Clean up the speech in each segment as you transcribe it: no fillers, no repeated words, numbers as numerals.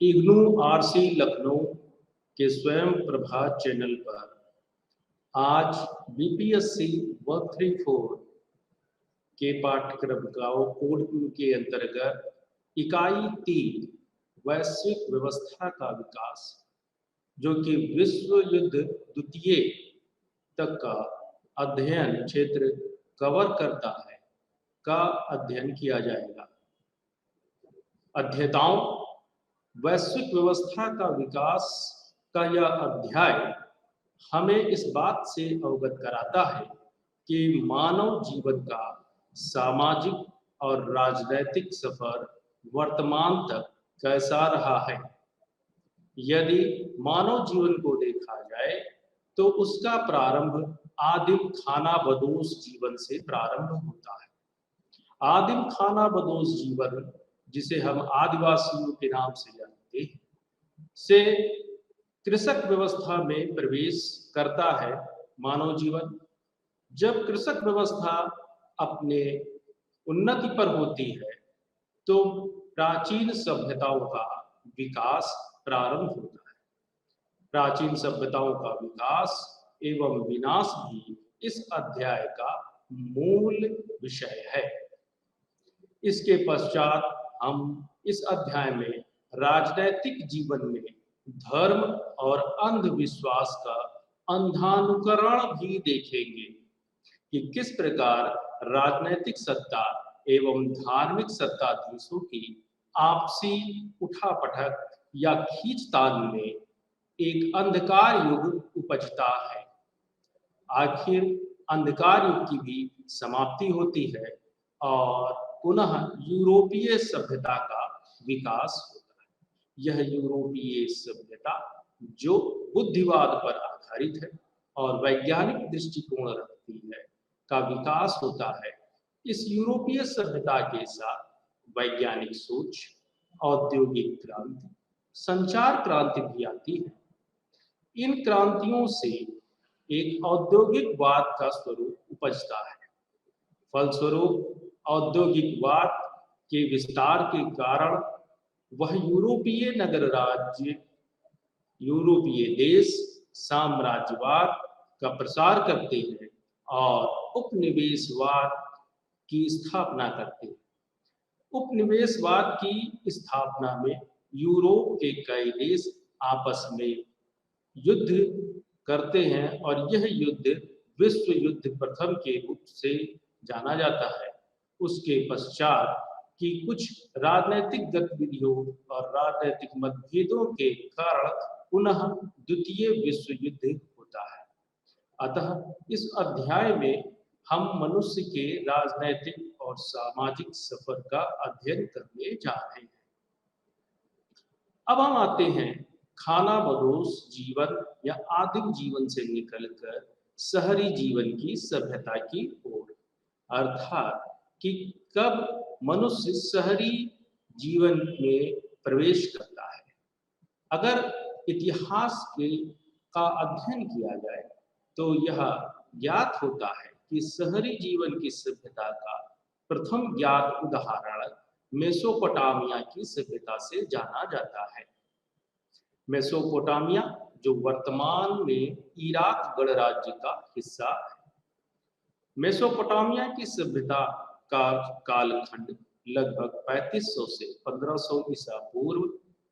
IGNOU RC Lucknow के स्वयं Prabha channel पर आज बीपीएससी 134 के पाठ्यक्रम का कोड के अंतर्गत इकाई 3 वैश्विक व्यवस्था का विकास, जो कि विश्व युद्ध द्वितीय तक का अध्ययन क्षेत्र कवर करता है, का अध्ययन किया जाएगा। अध्येताओं, वैश्विक व्यवस्था का विकास का यह अध्याय हमें इस बात से अवगत कराता है कि मानव जीवन का सामाजिक और राजनैतिक सफर वर्तमान तक कैसा रहा है। यदि मानव जीवन को देखा जाए तो उसका प्रारंभ आदिम खानाबदोश जीवन से प्रारंभ होता है। आदिम खानाबदोश जीवन, जिसे हम आदिवासियों के नाम से जानते हैं, से कृषक व्यवस्था में प्रवेश करता है मानव जीवन। जब कृषक व्यवस्था अपने उन्नति पर होती है तो प्राचीन सभ्यताओं का विकास प्रारंभ होता है। प्राचीन सभ्यताओं का विकास एवं विनाश भी इस अध्याय का मूल विषय है। इसके पश्चात हम इस अध्याय में राजनैतिक जीवन में धर्म और अंधविश्वास का अंधानुकरण भी देखेंगे कि किस प्रकार राजनैतिक सत्ता एवं धार्मिक सत्ताधीशों की आपसी उठापटक या खींचतान में एक अंधकार युग उपजता है। आखिर अंधकार युग की भी समाप्ति होती है और पुनः यूरोपीय सभ्यता का विकास होता है। यह यूरोपीय सभ्यता जो बुद्धिवाद पर आधारित है और वैज्ञानिक दृष्टिकोण रखती है का विकास होता है। इस यूरोपीय सभ्यता के साथ वैज्ञानिक सोच, औद्योगिक क्रांति, संचार क्रांति भी आती है। इन क्रांतियों से एक औद्योगिकवाद का स्वरूप उपजता है। फलस्वरूप औद्योगिकवाद के विस्तार के कारण वह यूरोपीय नगर राज्य, यूरोपीय देश साम्राज्यवाद का प्रसार करते हैं और उपनिवेशवाद की स्थापना करते हैं। उपनिवेशवाद की स्थापना में यूरोप के कई देश आपस में युद्ध करते हैं और यह युद्ध विश्व युद्ध प्रथम के रूप से जाना जाता है। उसके पश्चात की कुछ राजनीतिक गतिविधियों और राजनीतिक मतभेदों के कारण पुनः द्वितीय विश्व युद्ध होता है। अतः इस अध्याय में हम मनुष्य के राजनैतिक और सामाजिक सफर का अध्ययन करने जा रहे हैं। अब हम आते हैं खानाबदोश जीवन या आदिम जीवन से निकलकर शहरी जीवन की सभ्यता की ओर, अर्थात कि कब मनुष्य शहरी जीवन में प्रवेश करता है। अगर इतिहास का अध्ययन किया जाए तो यह ज्ञात होता है कि शहरी जीवन की सभ्यता का प्रथम ज्ञात उदाहरण मेसोपोटामिया की सभ्यता से जाना जाता है। मेसोपोटामिया, जो वर्तमान में इराक गणराज्य का हिस्सा है। मेसोपोटामिया की सभ्यता का कालखंड लगभग 3500 से 1500 ईसा पूर्व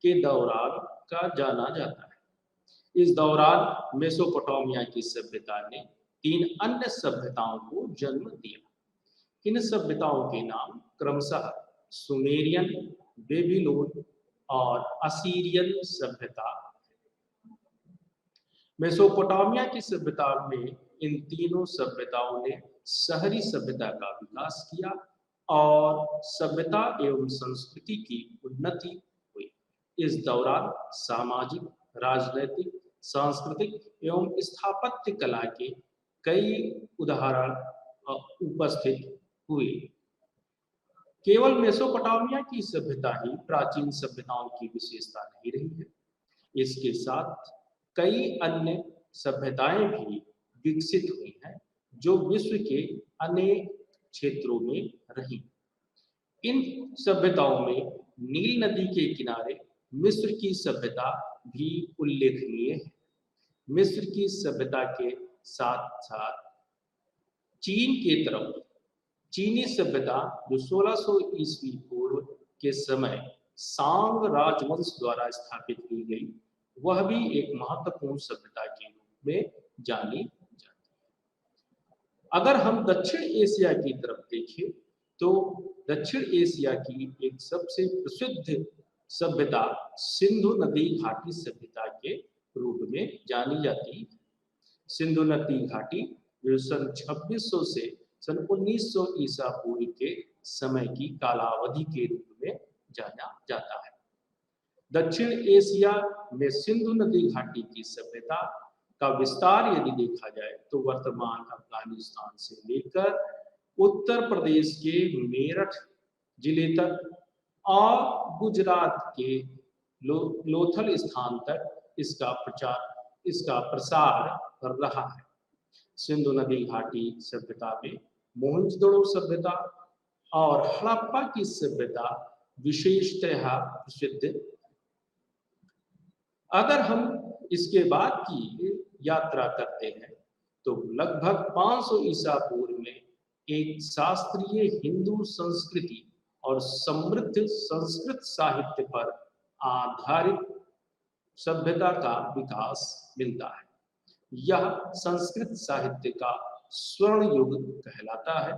के दौरान का जाना जाता है। इस दौरान मेसोपोटामिया की सभ्यता ने 3 अन्य सभ्यताओं को जन्म दिया। इन सभ्यताओं के नाम क्रमशः सुमेरियन, बेबीलोन और असीरियन सभ्यता। मेसोपोटामिया की सभ्यता में इन तीनों सभ्यताओं ने शहरी सभ्यता का विकास किया और सभ्यता एवं संस्कृति की उन्नति हुई। इस दौरान सामाजिक, राजनैतिक, सांस्कृतिक एवं स्थापत्य कला के कई उदाहरण उपस्थित हुए। केवल मेसोपोटामिया की सभ्यता ही प्राचीन सभ्यताओं की विशेषता नहीं रही है। इसके साथ कई अन्य सभ्यताएं भी विकसित हुई हैं जो विश्व के अनेक क्षेत्रों में रही। इन सभ्यताओं में नील नदी के किनारे मिस्र की सभ्यता भी उल्लेखनीय है। मिस्र की सभ्यता के साथ साथ चीन के तरफ चीनी सभ्यता जो 1600 ईस्वी पूर्व के समय सांग राजवंश द्वारा स्थापित की गई, वह भी एक महत्वपूर्ण सभ्यता के रूप में जानी जाती है। अगर हम दक्षिण एशिया की तरफ देखें तो दक्षिण एशिया की एक सबसे प्रसिद्ध सभ्यता सिंधु नदी घाटी सभ्यता के रूप में जानी जाती है। सिंधु नदी घाटी जो सन 2600 से सन 1900 ईसा पूर्व के समय की कालावधि के रूप में जाना जाता है। दक्षिण एशिया में सिंधु नदी घाटी की सभ्यता का विस्तार यदि देखा जाए तो वर्तमान अफगानिस्तान से लेकर उत्तर प्रदेश के मेरठ जिले तक और गुजरात के लोथल स्थान तक इसका प्रसार कर रहा है। सिंधु नदी घाटी सभ्यता में मोहनजोदड़ो सभ्यता और हड़प्पा की सभ्यता विशेषतः प्रसिद्ध। अगर हम इसके बाद की यात्रा करते हैं तो लगभग 500 ईसा पूर्व में एक शास्त्रीय हिंदू संस्कृति और समृद्ध संस्कृत साहित्य पर आधारित सभ्यता का विकास मिलता है। यह संस्कृत साहित्य का स्वर्ण युग कहलाता है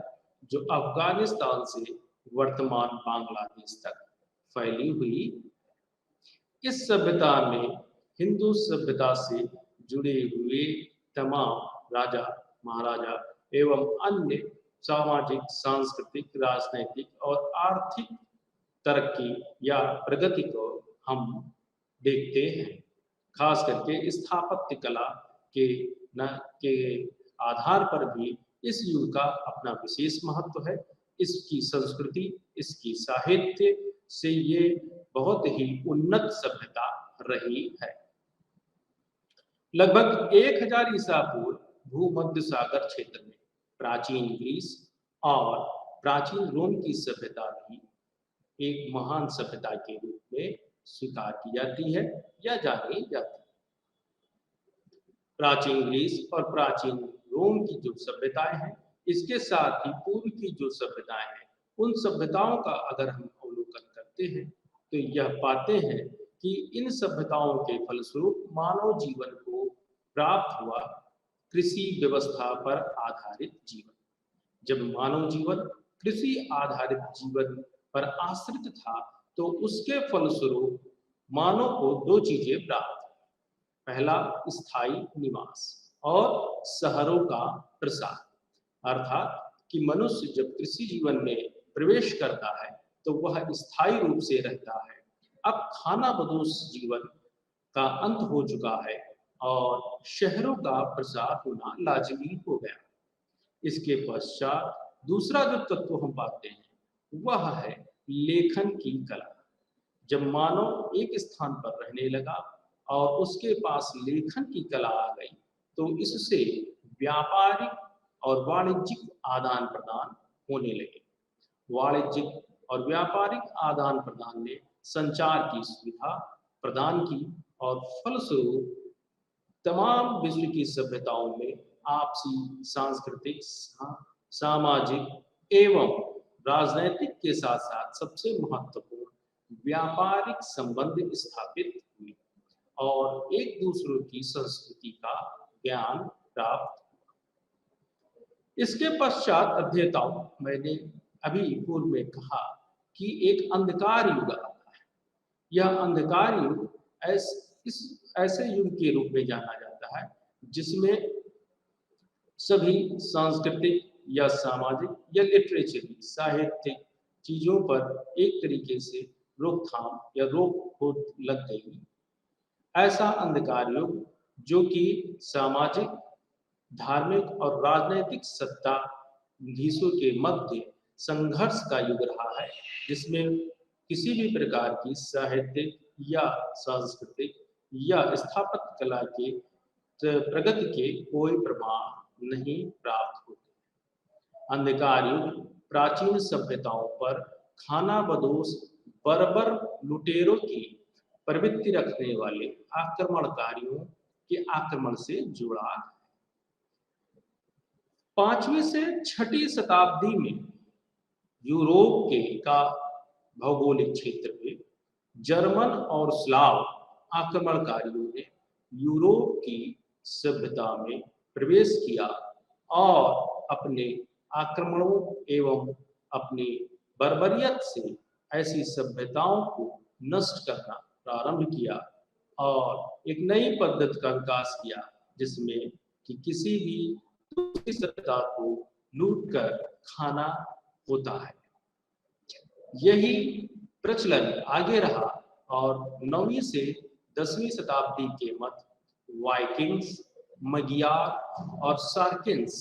जो अफगानिस्तान से वर्तमान बांग्लादेश तक फैली हुई। इस सभ्यता में हिंदू सभ्यता से जुड़े हुए तमाम राजा महाराजा एवं अन्य सामाजिक सांस्कृतिक राजनैतिक और आर्थिक तरक्की या प्रगति को हम देखते हैं। खास करके स्थापत्य कला के आधार पर भी इस युग का अपना विशेष महत्व है। इसकी संस्कृति, इसकी साहित्य से ये बहुत ही उन्नत सभ्यता रही है। लगभग 1000 ईसा पूर्व भूमध्य सागर क्षेत्र में प्राचीन ग्रीस और प्राचीन रोम की सभ्यता भी एक महान सभ्यता के रूप में स्वीकार की जाती है या जानी जाती है। प्राचीन ग्रीस और प्राचीन रोम की जो सभ्यताएं हैं, इसके साथ ही पूर्व की जो सभ्यताएं हैं, उन सभ्यताओं का अगर हम अवलोकन करते हैं तो यह पाते हैं कि इन सभ्यताओं के फलस्वरूप मानव जीवन को प्राप्त हुआ कृषि व्यवस्था पर आधारित जीवन। जब मानव जीवन कृषि आधारित जीवन पर आश्रित था तो उसके फलस्वरूप मानव को दो चीजें प्राप्त, पहला स्थायी निवास और शहरों का प्रसार। अर्थात कि मनुष्य जब कृषि जीवन में प्रवेश करता है तो वह स्थायी रूप से रहता है। अब खानाबदोश जीवन का अंत हो चुका है और शहरों का प्रसार होना लाजमी हो गया। इसके पश्चात दूसरा जो तत्व हम पाते हैं वह है लेखन की कला। जब मानव एक स्थान पर रहने लगा और उसके पास लेखन की कला आ गई तो इससे व्यापारिक और वाणिज्यिक आदान प्रदान होने लगे। वाणिज्यिक और व्यापारिक आदान प्रदान ने संचार की सुविधा प्रदान की और फलस्वरूप तमाम विश्व की सभ्यताओं में आपसी सांस्कृतिक, सामाजिक एवं राजनैतिक के साथ साथ सबसे महत्वपूर्ण व्यापारिक संबंध स्थापित हुए और एक दूसरे की संस्कृति का ज्ञान प्राप्त। इसके पश्चात अध्येताओं, मैंने अभी पूर्व में कहा कि एक अंधकार युग आता है। यह अंधकार युग ऐसे युग के रूप में जाना जाता है जिसमें सभी सांस्कृतिक या सामाजिक या लिटरेचर साहित्यिक चीजों पर एक तरीके से रोकथाम या रोक हो लग गई। ऐसा अंधकार युग जो कि सामाजिक, धार्मिक और राजनैतिक सत्ताधीशों के मध्य संघर्ष का युग रहा है, जिसमें किसी भी प्रकार की साहित्यिक या सांस्कृतिक या स्थापत्य कला के प्रगति के कोई प्रमाण नहीं प्राप्त होते। अंधकार युग प्राचीन सभ्यताओं पर खानाबदोश बर्बर लुटेरों की प्रवृत्ति रखने वाले आक्रमणकारियों के आक्रमण से जुड़ा है। 5वीं से 6ठी शताब्दी में यूरोप का भौगोलिक क्षेत्र में जर्मन और स्लाव आक्रमणकारियों ने यूरोप की सभ्यता में प्रवेश किया और अपने आक्रमणों एवं अपनी बर्बरियत से ऐसी सभ्यताओं को नष्ट करना प्रारंभ किया और एक नई पद्धति का विकास किया जिसमें कि किसी भी दूसरी सभ्यता को लूट कर खाना होता है। यही प्रचलन आगे रहा और 9वीं से 10वीं शताब्दी के मध्य वाइकिंग्स, मगियार और सार्किन्स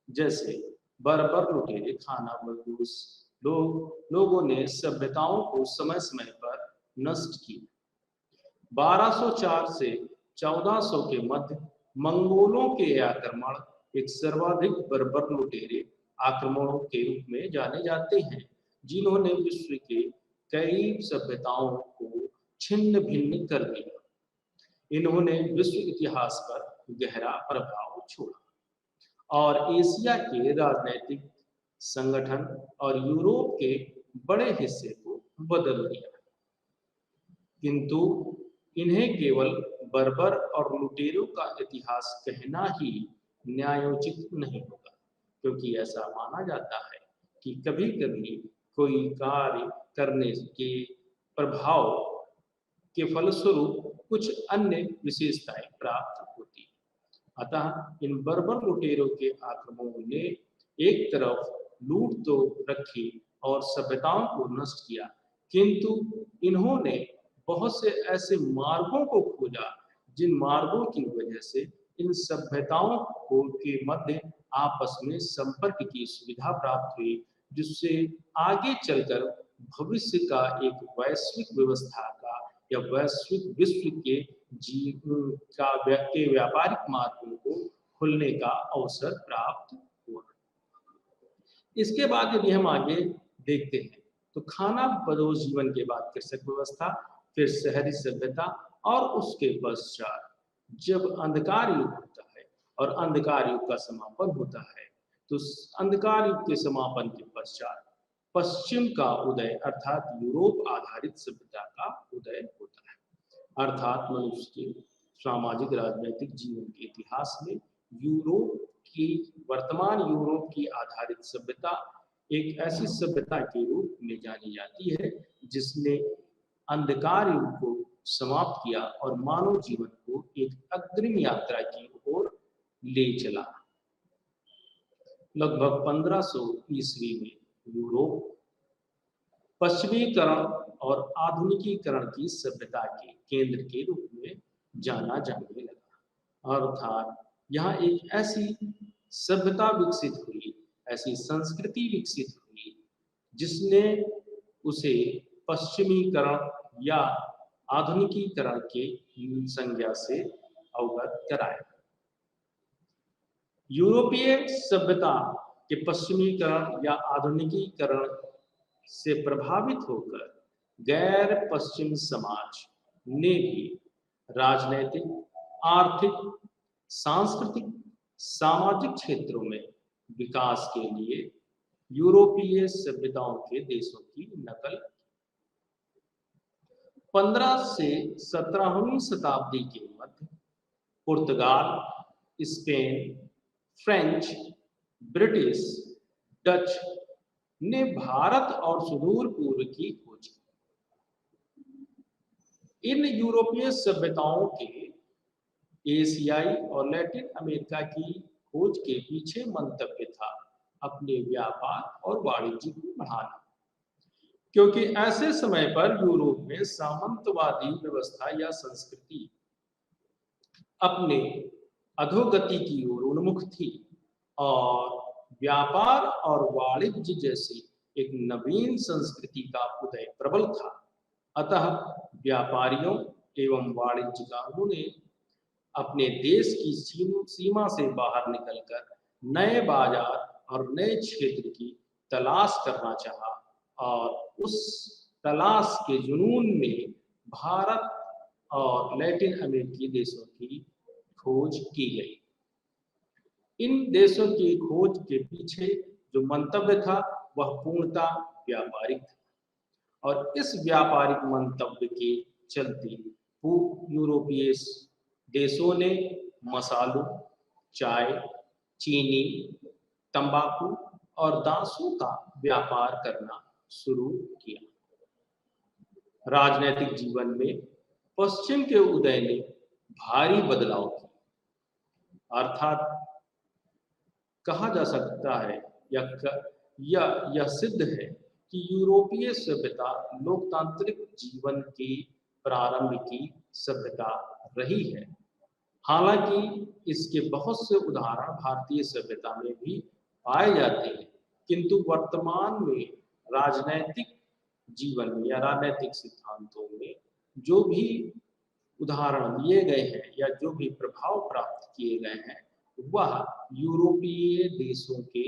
जैसे बर्बर लुटेरे खाना बदूस लोगों ने सभ्यताओं को समय समय पर नष्ट किया। 1204 से 1400 के मध्य मंगोलों के आक्रमण एक सर्वाधिक बर्बर लुटेरे आक्रमणों के रूप में जाने जाते हैं जिन्होंने विश्व के कई सभ्यताओं को छिन्न भिन्न कर दिया। इन्होंने विश्व इतिहास पर गहरा प्रभाव छोड़ा और एशिया के राजनीतिक संगठन और यूरोप के बड़े हिस्से को बदल दिया। किंतु इन्हें केवल बर्बर और लुटेरों का इतिहास कहना ही न्यायोचित नहीं होगा, क्योंकि ऐसा माना जाता है कि कभी कभी कोई कार्य करने के प्रभाव के फलस्वरूप कुछ अन्य विशेषताएं प्राप्त होती हैं। अतः इन बर्बर लुटेरों के आक्रमणों ने एक तरफ लूट तो रखी और सभ्यताओं को नष्ट किया, किंतु इन्होंने बहुत से ऐसे मार्गों को खोजा जिन मार्गों की वजह से इन सभ्यताओं को के मध्य आपस में संपर्क की सुविधा प्राप्त हुई, जिससे आगे चलकर भविष्य का एक वैश्विक व्यवस्था का या वैश्विक विश्व के व्यापारिक मार्गों को खुलने का अवसर प्राप्त हुआ। इसके बाद यदि हम आगे देखते हैं तो खाना बदोश जीवन के बाद कृषक व्यवस्था, फिर शहरी सभ्यता और उसके पश्चात जब अंधकार युग होता है और अंधकार युग का समापन होता है तो अंधकार युग के समापन के पश्चात पश्चिम का उदय अर्थात यूरोप आधारित सभ्यता का उदय होता है। अर्थात मनुष्य के सामाजिक राजनीतिक जीवन के इतिहास में वर्तमान यूरोप की आधारित सभ्यता एक ऐसी सभ्यता के रूप में जानी जाती है जिसने अंधकार युग को समाप्त किया और मानव जीवन को एक अग्रिम यात्रा की ओर ले चला। लगभग 1500 ईस्वी में यूरोप पश्चिमीकरण और आधुनिकीकरण की सभ्यता के केंद्र के रूप में जाना जाने लगा। अर्थात यहाँ एक ऐसी सभ्यता विकसित हुई, ऐसी संस्कृति विकसित हुई जिसने उसे पश्चिमीकरण या आधुनिकीकरण के संज्ञा से अवगत कराया। यूरोपीय सभ्यता के पश्चिमीकरण या आधुनिकीकरण से प्रभावित होकर गैर पश्चिम समाज ने भी राजनैतिक, आर्थिक, सांस्कृतिक, सामाजिक क्षेत्रों में विकास के लिए यूरोपीय सभ्यताओं के देशों की नकल की। 15 से 17वीं शताब्दी के मध्य पुर्तगाल, स्पेन, फ्रेंच, ब्रिटिश, डच ने भारत और सुदूर पूर्व की खोज की। इन यूरोपीय सभ्यताओं के एशियाई और लैटिन अमेरिका की खोज के पीछे मंतव्य था अपने व्यापार और वाणिज्य को बढ़ाना, क्योंकि ऐसे समय पर यूरोप में सामंतवादी व्यवस्था या संस्कृति अपने अधोगति की ओर उन्मुख थी और व्यापार और वाणिज्य जैसी एक नवीन संस्कृति का उदय प्रबल था। अतः व्यापारियों एवं वाणिज्यकारों ने अपने देश की सीमा से बाहर निकलकर नए बाजार और नए क्षेत्र की तलाश करना चाहा और उस तलाश के जुनून में भारत और लैटिन अमेरिकी देशों की खोज की गई। इन देशों की खोज के पीछे जो मंतव्य था वह पूर्णतः व्यापारिक था, और इस व्यापारिक मंतव्य के चलते पूर्व यूरोपीय देशों ने मसालों, चाय, चीनी, तंबाकू और दासों का व्यापार करना शुरू किया। राजनैतिक जीवन में पश्चिम के उदय ने भारी बदलाव किया, अर्थात कहा जा सकता है या यह सिद्ध है कि यूरोपीय सभ्यता लोकतांत्रिक जीवन की प्रारंभ की सभ्यता रही है। हालांकि इसके बहुत से उदाहरण भारतीय सभ्यता में भी पाए जाते हैं, किंतु वर्तमान में राजनैतिक जीवन में या राजनैतिक सिद्धांतों में जो भी उदाहरण लिए गए हैं या जो भी प्रभाव प्राप्त किए गए हैं वह यूरोपीय देशों के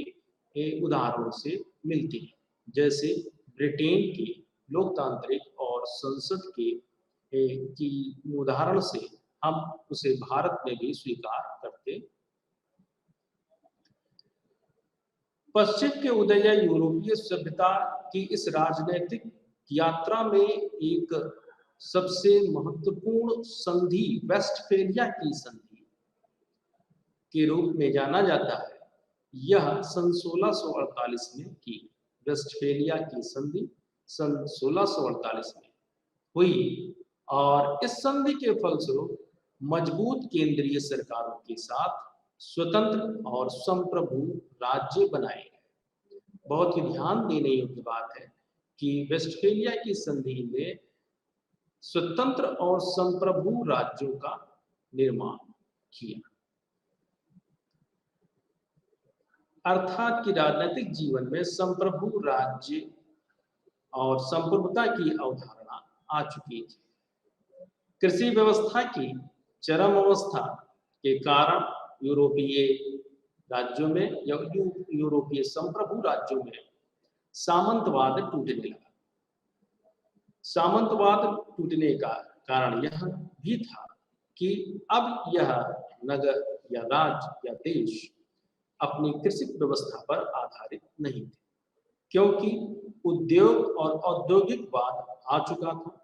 उदाहरणों से मिलती है। जैसे ब्रिटेन के लोकतांत्रिक और संसद की उदाहरण से हम उसे भारत में भी स्वीकार करते। पश्चिम के उदय या यूरोपीय सभ्यता की इस राजनीतिक यात्रा में एक सबसे महत्वपूर्ण संधि वेस्टफेलिया की संधि के रूप में जाना जाता है। यह सन 1648 में की वेस्टफेलिया की संधि सन 1648 में हुई, और इस संधि के फलस्वरूप मजबूत केंद्रीय सरकारों के साथ स्वतंत्र और संप्रभु राज्य बनाए गए। बहुत ही ध्यान देने योग्य बात है कि वेस्टफेलिया की संधि में स्वतंत्र और संप्रभु राज्यों का निर्माण किया, अर्थात कि राजनीतिक जीवन में संप्रभु राज्य और संप्रभुता की अवधारणा आ चुकी थी। कृषि व्यवस्था की चरम अवस्था के कारण यूरोपीय राज्यों में या यूरोपीय संप्रभु राज्यों में सामंतवाद टूटने लगा। सामंतवाद टूटने का कारण यह भी था कि अब यह नगर या राज्य या देश अपनी कृषि व्यवस्था पर आधारित नहीं थे, क्योंकि उद्योग और औद्योगिकवाद आ चुका था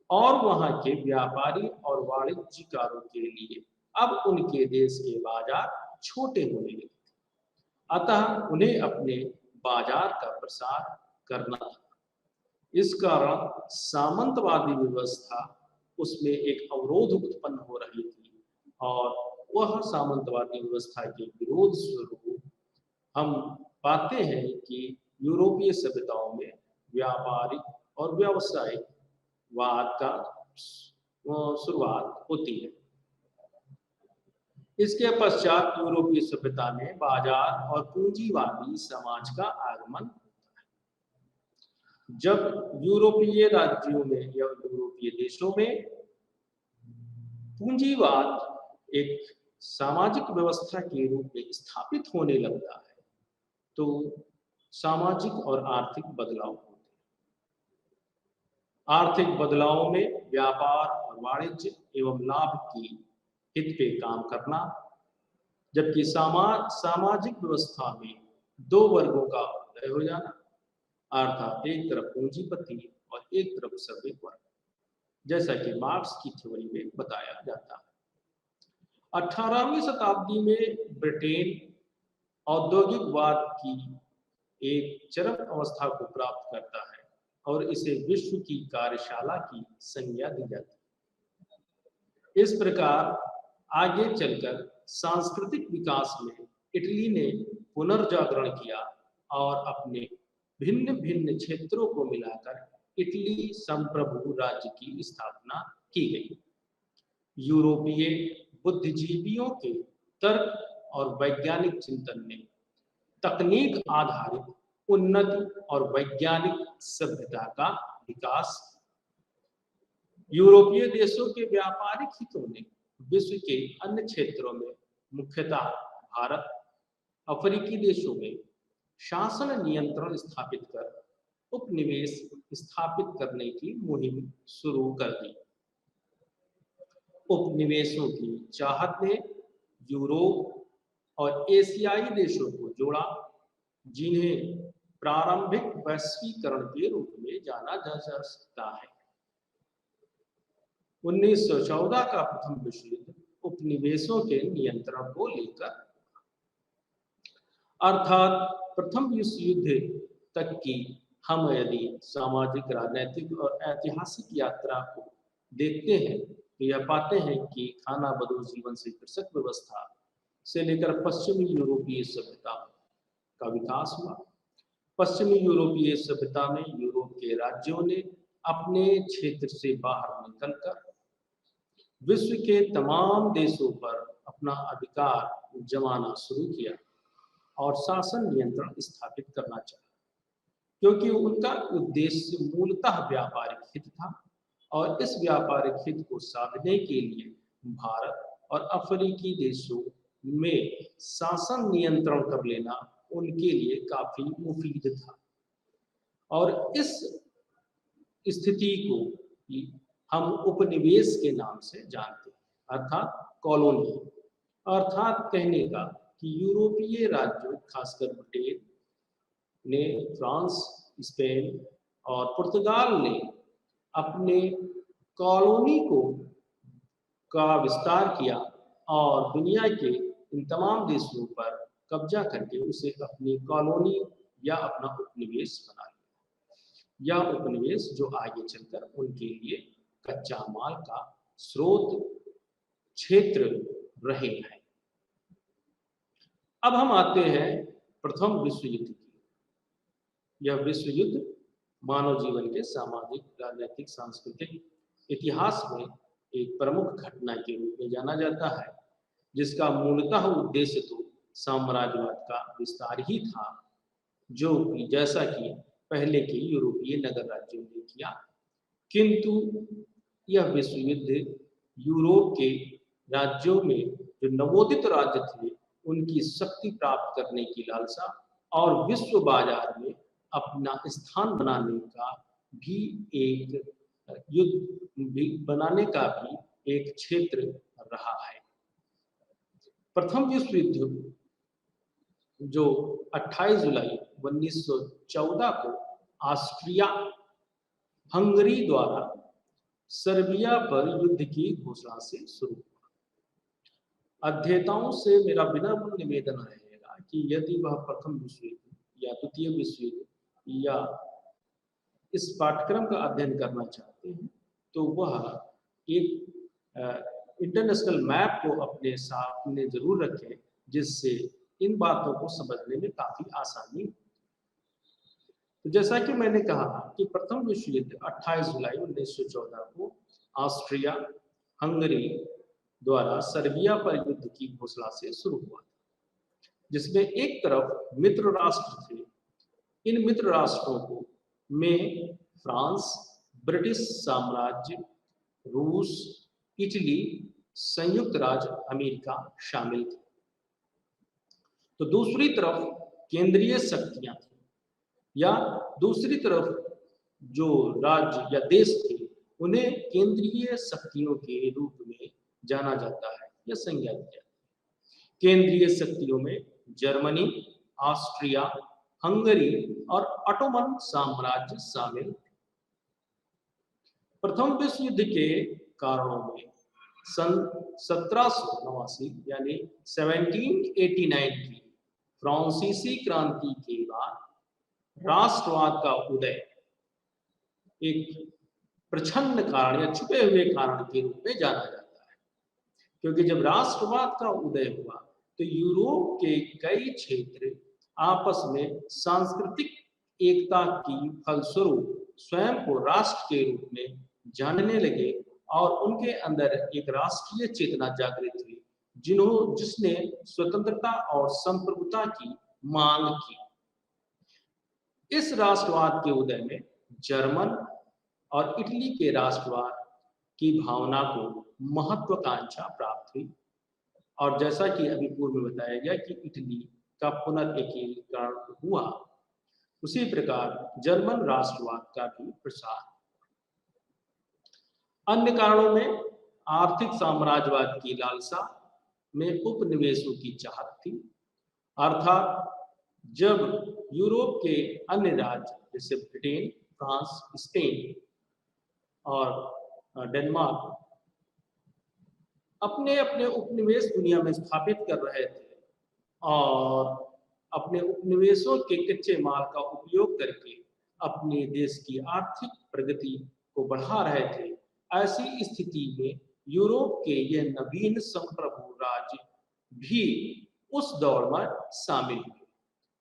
और वहां के व्यापारी और वाणिज्यकारों के लिए अब उनके देश के बाजार छोटे होने लगे थे, अतः उन्हें अपने बाजार का प्रसार करना था। इस कारण सामंतवादी व्यवस्था उसमें एक अवरोध उत्पन्न हो रही थी, और वह सामंतवादी व्यवस्था के विरोध स्वरूप हम पाते हैं कि यूरोपीय सभ्यताओं में व्यापारिक और व्यावसायिक वाद का शुरुआत होती है। इसके पश्चात यूरोपीय सभ्यता में बाजार और पूंजीवादी समाज का आगमन होता है। जब यूरोपीय राज्यों में या यूरोपीय देशों में पूंजीवाद एक सामाजिक व्यवस्था के रूप में स्थापित होने लगता है, तो सामाजिक और आर्थिक बदलाव होते हैं। आर्थिक बदलावों में व्यापार और वाणिज्य एवं लाभ की हित पे काम करना, जबकि सामाजिक व्यवस्था में दो वर्गों का उदय हो जाना, अर्थात एक तरफ पूंजीपति और एक तरफ श्रमिक वर्ग, जैसा कि मार्क्स की थ्योरी में बताया जाता है। 18वीं शताब्दी में ब्रिटेन औद्योगिकवाद की एक चरम अवस्था को प्राप्त करता है और इसे विश्व की कार्यशाला की संज्ञा दी जाती है। इस प्रकार आगे चलकर सांस्कृतिक विकास में इटली ने पुनर्जागरण किया और अपने भिन्न भिन्न क्षेत्रों को मिलाकर इटली संप्रभु राज्य की स्थापना की गई। यूरोपीय बुद्धिजीवियों के तर्क और वैज्ञानिक चिंतन ने तकनीक आधारित उन्नति और वैज्ञानिक सभ्यता का विकास। यूरोपीय देशों के व्यापारिक हितों ने विश्व के अन्य क्षेत्रों में, मुख्यतः भारत, अफ्रीकी देशों में शासन नियंत्रण स्थापित कर उपनिवेश स्थापित करने की मुहिम शुरू कर दी। उपनिवेशों की चाहत ने यूरोप और एशियाई देशों को जोड़ा, जिन्हें प्रारंभिक वैश्वीकरण के रूप में जाना जा सकता है। 1914 का प्रथम विश्व युद्ध उपनिवेशों के नियंत्रण को लेकर, अर्थात प्रथम विश्व युद्ध तक की हम यदि सामाजिक, राजनीतिक और ऐतिहासिक यात्रा को देखते हैं तो यह पाते हैं कि खाना बदोश जीवन से कृषक व्यवस्था से लेकर पश्चिमी यूरोपीय सभ्यता का विकास हुआ। पश्चिमी यूरोपीय सभ्यता में यूरोप के राज्यों ने अपने क्षेत्र से बाहर निकलकर विश्व के तमाम देशों पर अपना अधिकार जमाना शुरू किया और शासन नियंत्रण स्थापित करना चाहा, क्योंकि उनका उद्देश्य मूलतः व्यापारिक हित था और इस व्यापारिक हित को साधने के लिए भारत और अफ्रीकी देशों में शासन नियंत्रण कर लेना उनके लिए काफी मुफीद था। और इस स्थिति को हम उपनिवेश के नाम से जानते हैं, अर्थात कॉलोनी, अर्थात कहने का कि यूरोपीय राज्यों खासकर ब्रिटेन ने, फ्रांस, स्पेन और पुर्तगाल ने अपने कॉलोनी का विस्तार किया और दुनिया के इन तमाम देशों पर कब्जा करके उसे अपनी कॉलोनी या अपना उपनिवेश बना लिया। यह उपनिवेश जो आगे चलकर उनके लिए कच्चा माल का स्रोत क्षेत्र रहे हैं। अब हम आते हैं प्रथम विश्व युद्ध की। यह विश्व युद्ध मानव जीवन के सामाजिक, राजनीतिक, सांस्कृतिक इतिहास में एक प्रमुख घटना के रूप में जाना जाता है, जिसका मूलतः उद्देश्य तो साम्राज्यवाद का विस्तार ही था, जो कि जैसा कि पहले के यूरोपीय नगर राज्यों ने किया। किंतु यह विश्व युद्ध यूरोप के राज्यों में जो नवोदित राज्य थे उनकी शक्ति प्राप्त करने की लालसा और विश्व बाजार में अपना स्थान बनाने का भी एक युद्ध बनाने का भी एक क्षेत्र रहा है। प्रथम विश्व युद्ध जो 28 जुलाई 1914 को ऑस्ट्रिया हंगरी द्वारा सर्बिया पर युद्ध की घोषणा से शुरू हुआ। अध्येताओं से मेरा विनम्र निवेदन रहेगा कि यदि वह प्रथम विश्व युद्ध या द्वितीय विश्व युद्ध या इस पाठ्यक्रम का अध्ययन करना चाहते हैं तो वह एक इंटरनेशनल मैप को अपने साथ में जरूर रखें, जिससे इन बातों को समझने में काफी आसानी हो। तो जैसा कि मैंने कहा कि प्रथम विश्व युद्ध 28 जुलाई 1914 को ऑस्ट्रिया हंगरी द्वारा सर्बिया पर युद्ध की घोषणा से शुरू हुआ, जिसमें एक तरफ मित्र राष्ट्र थे। इन मित्र राष्ट्रों को में फ्रांस, ब्रिटिश साम्राज्य, रूस, इटली, संयुक्त राज्य अमेरिका शामिल थे। तो दूसरी तरफ केंद्रीय शक्तियां थी, या दूसरी तरफ जो राज्य या देश थे उन्हें केंद्रीय शक्तियों के रूप में जाना जाता है या संज्ञा दी जाती है। केंद्रीय शक्तियों में जर्मनी, ऑस्ट्रिया, हंगरी और ऑटोमन साम्राज्य शामिल। प्रथम विश्व युद्ध के कारणों में सन 1789 यानी 1789 की फ्रांसीसी क्रांति के बाद राष्ट्रवाद का उदय एक प्रच्छन्न कारण या छुपे हुए कारण के रूप में जाना जाता है, क्योंकि जब राष्ट्रवाद का उदय हुआ तो यूरोप के कई क्षेत्र आपस में सांस्कृतिक एकता की फलस्वरूप स्वयं को राष्ट्र के रूप में जानने लगे और उनके अंदर एक राष्ट्रीय चेतना जागृत हुई, जिसने स्वतंत्रता और संप्रभुता की मांग की। इस राष्ट्रवाद के उदय में जर्मन और इटली के राष्ट्रवाद की भावना को महत्वाकांक्षा प्राप्त हुई, और जैसा कि अभी पूर्व में बताया गया कि इटली का पुनर्एकीकरण हुआ, उसी प्रकार जर्मन राष्ट्रवाद का भी प्रसार। अन्य कारणों में आर्थिक साम्राज्यवाद की लालसा में उपनिवेशों की चाहत थी। अर्थात जब यूरोप के अन्य राज्य जैसे ब्रिटेन, फ्रांस, स्पेन और डेनमार्क अपने अपने उपनिवेश दुनिया में स्थापित कर रहे थे और अपने उपनिवेशों के कच्चे माल का उपयोग करके अपने देश की आर्थिक प्रगति को बढ़ा रहे थे, ऐसी स्थिति में यूरोप के ये नवीन संप्रभु राज्य भी उस दौड़ में शामिल हुए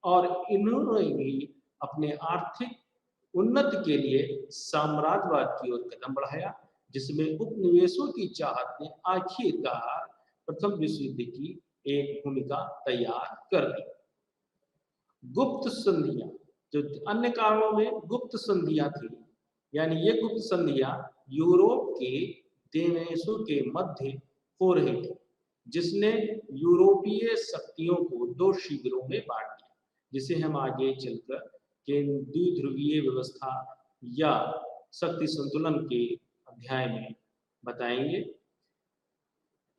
और इन्होंने भी अपने आर्थिक उन्नति के लिए साम्राज्यवाद की ओर कदम बढ़ाया, जिसमें उपनिवेशों की चाहत ने आखिरकार प्रथम विश्व युद्ध की एक भूमिका तैयार कर दी। गुप्त संधियां, जो अन्य कारणों में गुप्त संधियां थी, यानी ये गुप्त संधियां यूरोप के देशों के मध्य हो रही थी, जिसने यूरोपीय शक्तियों को दो शिविरों में बांट दिया, जिसे हम आगे चलकर द्विध्रुवीय व्यवस्था या शक्ति संतुलन के अध्याय में बताएंगे।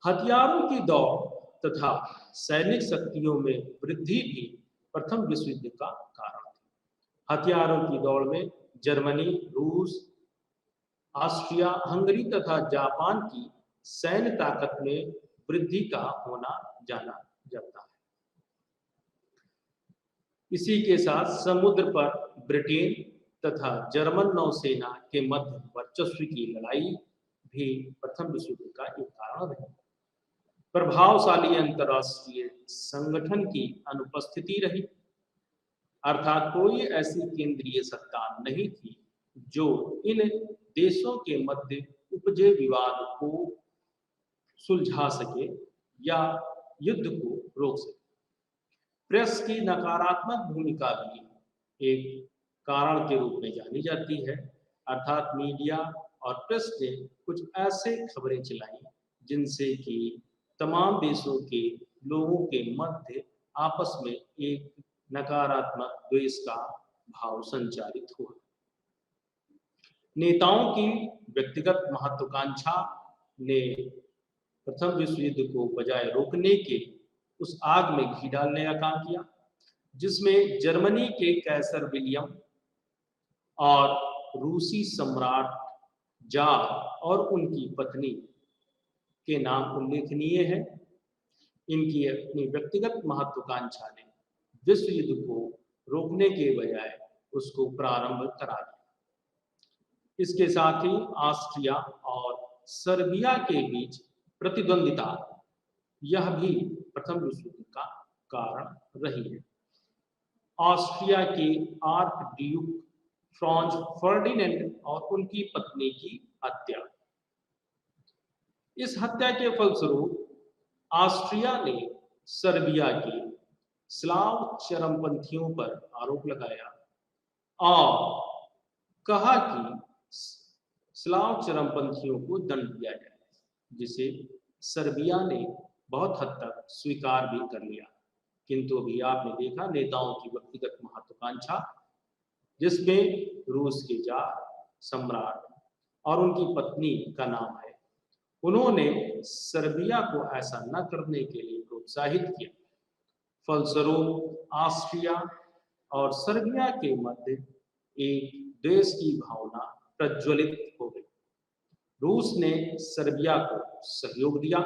हथियारों की दौड़ तथा सैनिक शक्तियों में वृद्धि भी प्रथम विश्व युद्ध का कारण थी। हथियारों की दौड़ में जर्मनी, रूस, ऑस्ट्रिया हंगरी तथा जापान की सैन्य ताकत में वृद्धि का होना जाना जाता है। इसी के साथ समुद्र पर ब्रिटेन तथा जर्मन नौसेना के मध्य वर्चस्व की लड़ाई भी प्रथम विश्व युद्ध का एक कारण रही। प्रभावशाली अंतरराष्ट्रीय संगठन की अनुपस्थिति रही, अर्थात कोई ऐसी केंद्रीय सत्ता नहीं थी जो इन देशों के मध्य उपजे विवाद को सुलझा सके या युद्ध को रोक सके। प्रेस की नकारात्मक भूमिका भी एक कारण के रूप में जानी जाती है, अर्थात मीडिया और प्रेस ने कुछ ऐसे खबरें चलाई जिनसे कि तमाम देशों के लोगों के मध्य आपस में एक नकारात्मक द्वेष का भाव संचारित हुआ। नेताओं की व्यक्तिगत महत्वाकांक्षा ने प्रथम विश्व युद्ध को बजाय रोकने के उस आग में घी डालने का काम किया, जिसमें जर्मनी के कैसर विलियम और रूसी सम्राट जार और उनकी पत्नी के नाम उल्लेखनीय है। इनकी अपनी व्यक्तिगत महत्वाकांक्षा ने विश्व युद्ध को रोकने के बजाय उसको प्रारंभ करा दिया। इसके साथ ही ऑस्ट्रिया और सर्बिया के बीच प्रतिद्वंदिता, यह भी प्रथम विश्व युद्ध का कारण रही है। ऑस्ट्रिया के आर्क ड्यूक फ्रांज फर्डिनेंड और उनकी पत्नी की हत्या। इस हत्या के फलस्वरूप ऑस्ट्रिया ने सर्बिया के स्लाव चरमपंथियों पर आरोप लगाया और कहा कि स्लाव चरमपंथियों को दंड दिया जाए, जिसे सर्बिया ने बहुत हद तक स्वीकार भी कर लिया। किंतु अभी आपने देखा नेताओं की व्यक्तिगत महत्वाकांक्षा, जिसमें रूस के जार सम्राट और उनकी पत्नी का नाम है, उन्होंने सर्बिया को ऐसा न करने के लिए प्रोत्साहित किया। फलस्वरूप ऑस्ट्रिया और सर्बिया के मध्य एक द्वेष की भावना प्रज्वलित हो गई। रूस ने सर्बिया को सहयोग दिया।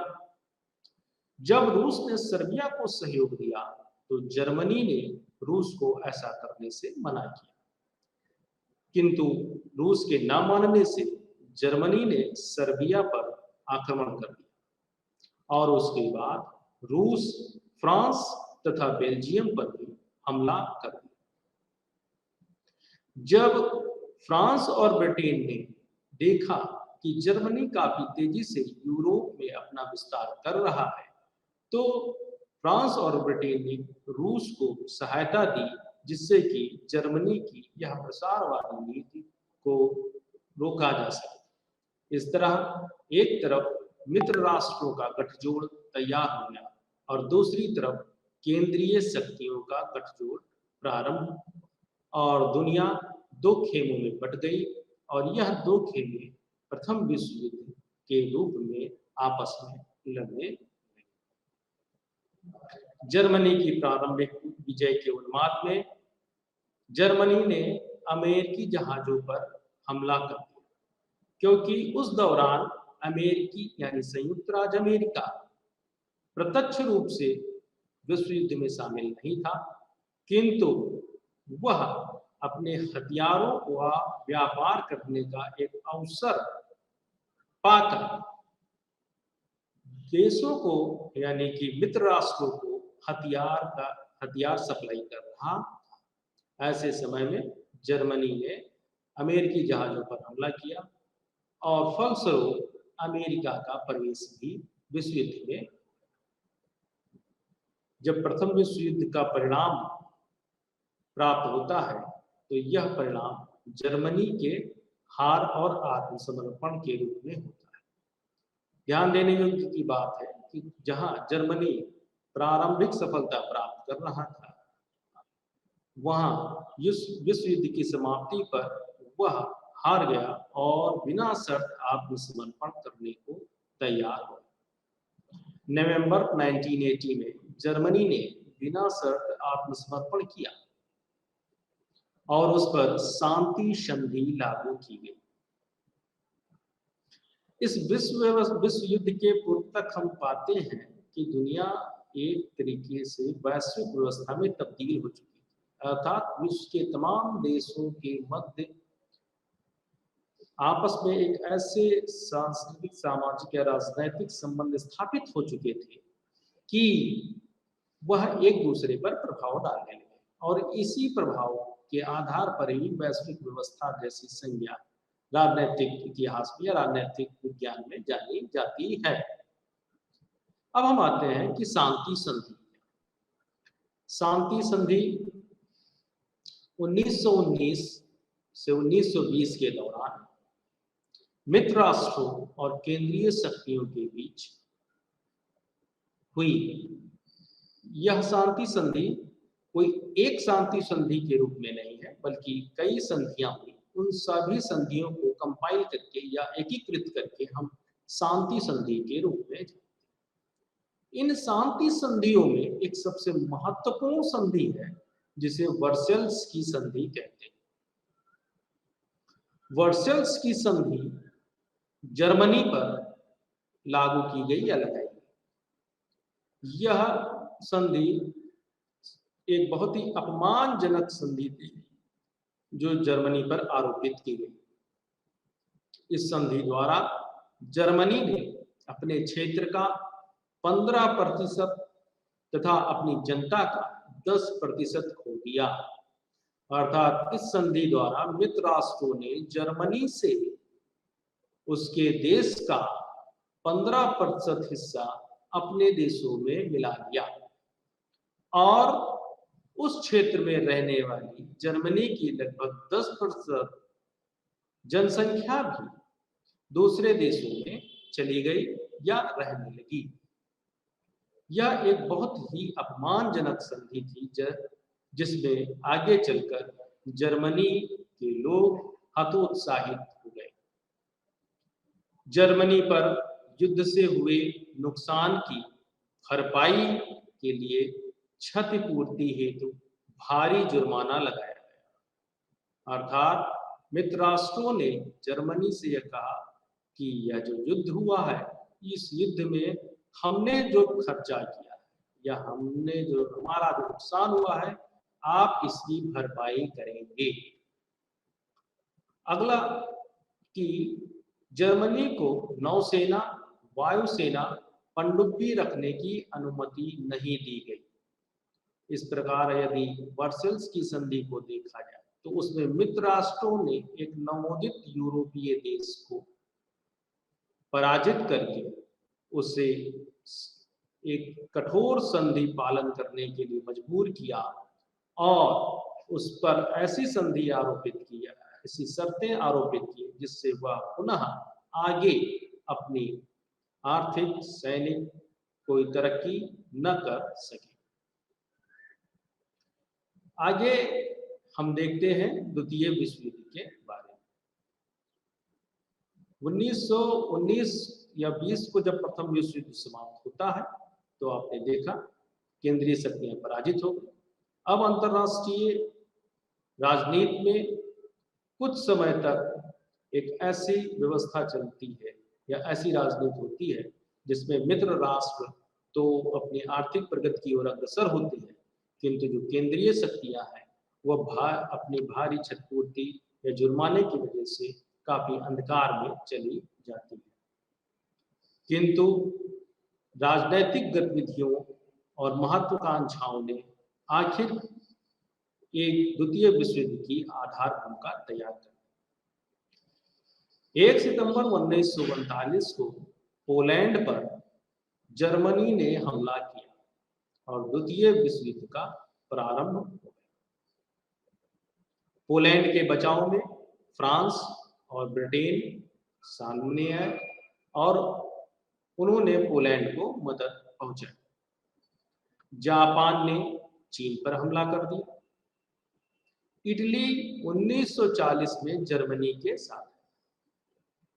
जब रूस ने सर्बिया को सहयोग दिया तो जर्मनी ने रूस को ऐसा करने से मना किया, किंतु रूस के न मानने से जर्मनी ने सर्बिया पर आक्रमण कर दिया और उसके बाद रूस फ्रांस तथा बेल्जियम पर भी हमला कर दिया। जब फ्रांस और ब्रिटेन ने देखा कि जर्मनी काफी तेजी से यूरोप में अपना विस्तार कर रहा है, तो फ्रांस और ब्रिटेन ने रूस को सहायता दी, जिससे कि जर्मनी की यह प्रसारवादी नीति को रोका जा सके। इस तरह एक तरफ मित्र राष्ट्रों का गठजोड़ तैयार हो गया और दूसरी तरफ केंद्रीय शक्तियों का गठजोड़ प्रारंभ, और दुनिया दो खेमों में बट गई और यह दो खेमे प्रथम विश्व युद्ध के रूप में आपस में लड़ने लगे। जर्मनी की प्रारंभिक विजय के उन्माद में जर्मनी ने अमेरिकी जहाजों पर हमला कर दिया, क्योंकि उस दौरान अमेरिकी यानी संयुक्त राज्य अमेरिका प्रत्यक्ष रूप से विश्व युद्ध में शामिल नहीं था, किंतु वह अपने हथियारों का व्यापार करने का एक अवसर पाकर देशों को यानी कि मित्र राष्ट्रों को हथियार सप्लाई कर रहा था। ऐसे समय में जर्मनी ने अमेरिकी जहाजों पर हमला किया और फलस्वरूप अमेरिका का प्रवेश भी विश्व युद्ध में। जब प्रथम विश्व युद्ध का परिणाम प्राप्त होता है तो यह परिणाम जर्मनी के हार और आत्मसमर्पण के रूप में होता है। ध्यान देने योग्य की बात है कि जहां जर्मनी प्रारंभिक सफलता प्राप्त कर रहा था, वहां विश्व युद्ध की समाप्ति पर वह हार गया और बिना शर्त आत्मसमर्पण करने को तैयार हुआ। नवंबर 1980 में जर्मनी ने बिना शर्त आत्मसमर्पण किया और उस पर शांति संधि लागू की गई। इस विश्व युद्ध के पूर्व तक हम पाते हैं कि दुनिया एक तरीके से वैश्विक व्यवस्था में तब्दील हो चुकी है, अर्थात विश्व के तमाम देशों के मध्य आपस में एक ऐसे सांस्कृतिक, सामाजिक या राजनैतिक संबंध स्थापित हो चुके थे कि वह एक दूसरे पर प्रभाव डालने लगे और इसी प्रभाव के आधार पर ही वैश्विक व्यवस्था जैसी संज्ञा राजनीतिक इतिहास में या राजनीतिक विज्ञान में जानी जाती है। अब हम आते हैं कि शांति संधि। शांति संधि 1919 से 1920 के दौरान मित्र राष्ट्रों और केंद्रीय शक्तियों के बीच हुई। यह शांति संधि कोई एक शांति संधि के रूप में नहीं है, बल्कि कई संधियां हुई। उन सभी संधियों को कंपाइल करके या एकीकृत करके हम शांति संधि के रूप में जानते हैं। इन शांति संधियों में एक सबसे महत्वपूर्ण संधि है जिसे वर्सल्स की संधि कहते हैं। वर्सल्स की संधि जर्मनी पर लागू की गई या लगाई गई। यह संधि एक बहुत ही अपमानजनक संधि थी जो जर्मनी पर आरोपित की गई। इस संधि द्वारा जर्मनी ने अपने क्षेत्र का 15% तथा अपनी जनता का 10% खो दिया। अर्थात इस संधि द्वारा मित्र राष्ट्रों ने जर्मनी से उसके देश का 15% हिस्सा अपने देशों में मिला लिया और उस क्षेत्र में रहने वाली जर्मनी की लगभग 10% जनसंख्या भी दूसरे देशों में चली गई या रहने लगी। यह एक बहुत ही अपमानजनक संधि थी जिसमें आगे चलकर जर्मनी के लोग हतोत्साहित हो गए। जर्मनी पर युद्ध से हुए नुकसान की भरपाई के लिए क्षतिपूर्ति हेतु भारी जुर्माना लगाया गया। अर्थात मित्र राष्ट्रों ने जर्मनी से यह कहा कि यह जो युद्ध हुआ है, इस युद्ध में हमने जो खर्चा किया है या हमने जो हमारा जो नुकसान हुआ है, आप इसकी भरपाई करेंगे। अगला कि जर्मनी को नौसेना, वायुसेना, पनडुब्बी रखने की अनुमति नहीं दी गई। इस प्रकार यदि वर्सल्स की संधि को देखा जाए तो उसमें मित्र राष्ट्रों ने एक नवोदित यूरोपीय देश को पराजित करके उसे एक कठोर संधि पालन करने के लिए मजबूर किया और उस पर ऐसी संधि आरोपित की, ऐसी शर्तें आरोपित की जिससे वह पुनः आगे अपनी आर्थिक, सैनिक कोई तरक्की न कर सके। आगे हम देखते हैं द्वितीय विश्व युद्ध के बारे में। 1919 या 20 को जब प्रथम विश्व युद्ध समाप्त होता है तो आपने देखा केंद्रीय शक्तियां पराजित हो गई। अब अंतरराष्ट्रीय राजनीति में कुछ समय तक एक ऐसी व्यवस्था चलती है या ऐसी राजनीति होती है जिसमें मित्र राष्ट्र तो अपनी आर्थिक प्रगति की ओर अग्रसर होते हैं, किंतु जो केंद्रीय शक्तियां हैं वह अपनी भारी क्षतिपूर्ति या जुर्माने की वजह से काफी अंधकार में चली जाती है। किंतु राजनैतिक गतिविधियों और महत्वाकांक्षाओं ने आखिर एक द्वितीय विश्व युद्ध की आधार भूमिका तैयार कर 1 सितंबर 1939 को पोलैंड पर जर्मनी ने हमला किया और द्वितीय विश्व युद्ध का प्रारंभ हो गया। पोलैंड के बचाव में फ्रांस और ब्रिटेन सामने आए और उन्होंने पोलैंड को मदद पहुंचाई। जापान ने चीन पर हमला कर दिया। इटली 1940 में जर्मनी के साथ,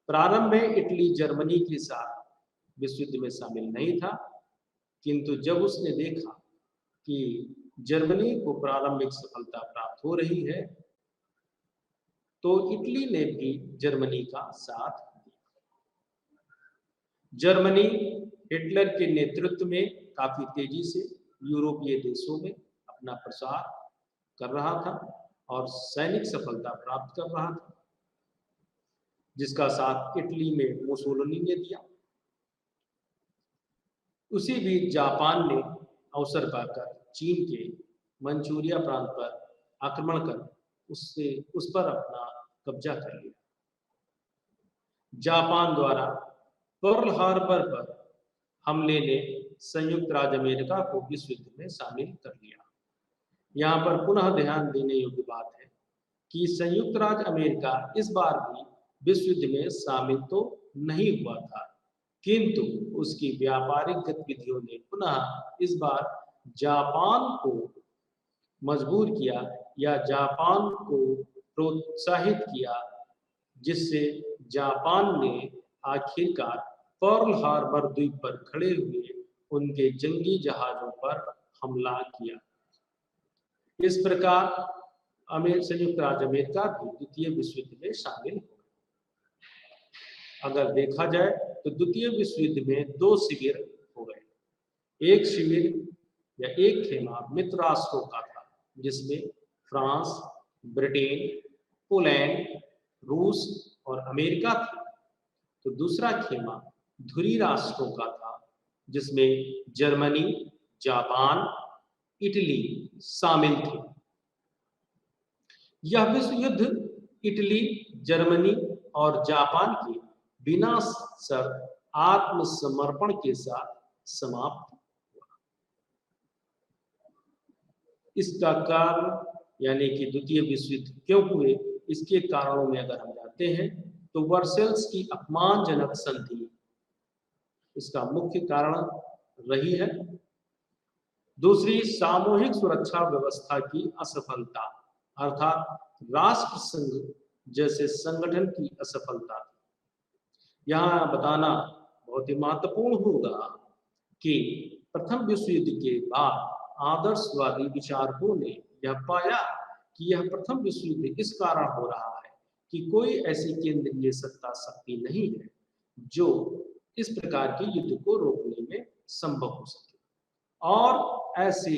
प्रारंभ में इटली जर्मनी के साथ विश्व युद्ध में शामिल नहीं था, किंतु जब उसने देखा कि जर्मनी को प्रारंभिक सफलता प्राप्त हो रही है तो इटली ने भी जर्मनी का साथ दिया। जर्मनी हिटलर के नेतृत्व में काफी तेजी से यूरोपीय देशों में अपना प्रसार कर रहा था और सैनिक सफलता प्राप्त कर रहा था, जिसका साथ इटली में मुसोलिनी ने दिया। उसी बीच जापान ने अवसर पाकर चीन के मंचूरिया प्रांत पर आक्रमण कर उस पर अपना कब्जा कर लिया। जापान द्वारा पर्ल हार्बर पर हमले ने संयुक्त राज्य अमेरिका को विश्व युद्ध में शामिल कर लिया। यहाँ पर पुनः ध्यान देने योग्य बात है कि संयुक्त राज्य अमेरिका इस बार भी विश्व युद्ध में शामिल तो नहीं हुआ था, किंतु उसकी व्यापारिक गतिविधियों ने पुनः इस बार जापान को मजबूर किया या जापान को प्रोत्साहित किया, जिससे जापान ने आखिरकार पर्ल हार्बर द्वीप पर खड़े हुए उनके जंगी जहाजों पर हमला किया। इस प्रकार संयुक्त राज्य अमेरिका भी द्वितीय विश्व युद्ध में शामिल हो। अगर देखा जाए तो द्वितीय विश्व युद्ध में 2 शिविर हो गए। एक शिविर या एक खेमा मित्र राष्ट्रों का था, जिसमें फ्रांस, ब्रिटेन, पोलैंड, रूस और अमेरिका थी। तो दूसरा खेमा धुरी राष्ट्रों का था, जिसमें जर्मनी, जापान, इटली शामिल थे। यह विश्व युद्ध इटली, जर्मनी और जापान के बिना शर्त आत्मसमर्पण के साथ समाप्त हुआ। इसका कारण यानी कि द्वितीय विश्व युद्ध क्यों हुए, इसके कारणों में अगर हम जाते हैं तो वर्सेल्स की अपमानजनक संधि इसका मुख्य कारण रही है। दूसरी, सामूहिक सुरक्षा व्यवस्था की असफलता, अर्थात राष्ट्र संघ जैसे संगठन की असफलता। यहाँ बताना बहुत ही महत्वपूर्ण होगा कि प्रथम विश्व युद्ध के बाद आदर्शवादी विचारकों ने यह पाया कि यह प्रथम विश्व युद्ध इस कारण हो रहा है कि कोई ऐसी केंद्रीय सत्ता शक्ति नहीं है जो इस प्रकार के युद्ध को रोकने में संभव हो सके, और ऐसे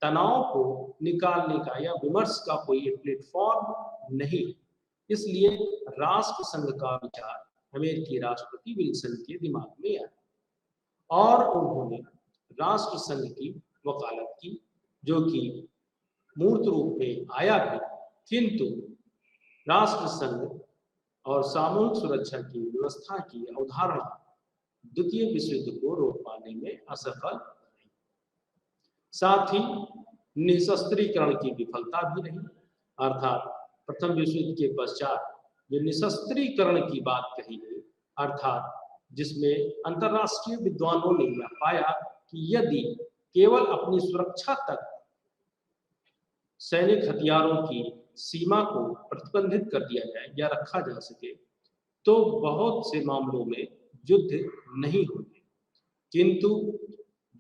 तनाव को निकालने का या विमर्श का कोई प्लेटफॉर्म नहीं। इसलिए राष्ट्र संघ का विचार अमेरिकी राष्ट्रपति विल्सन के दिमाग में आया और उन्होंने राष्ट्र संघ की वकालत की, जो कि मूर्त रूप में आया भी, किंतु राष्ट्र संघ और सामूहिक सुरक्षा की व्यवस्था की अवधारणा द्वितीय विश्व युद्ध को रोक पाने में असफल रही। साथ ही निशस्त्रीकरण की विफलता भी रही, अर्थात प्रथम विश्व युद्ध के पश्चात जो निशस्त्रीकरण की बात कही गई, अर्थात जिसमें अंतरराष्ट्रीय विद्वानों ने यह पाया कि यदि केवल अपनी सुरक्षा तक सैनिक हथियारों की सीमा को प्रतिबंधित कर दिया जाए या रखा जा सके तो बहुत से मामलों में युद्ध नहीं होंगे। किंतु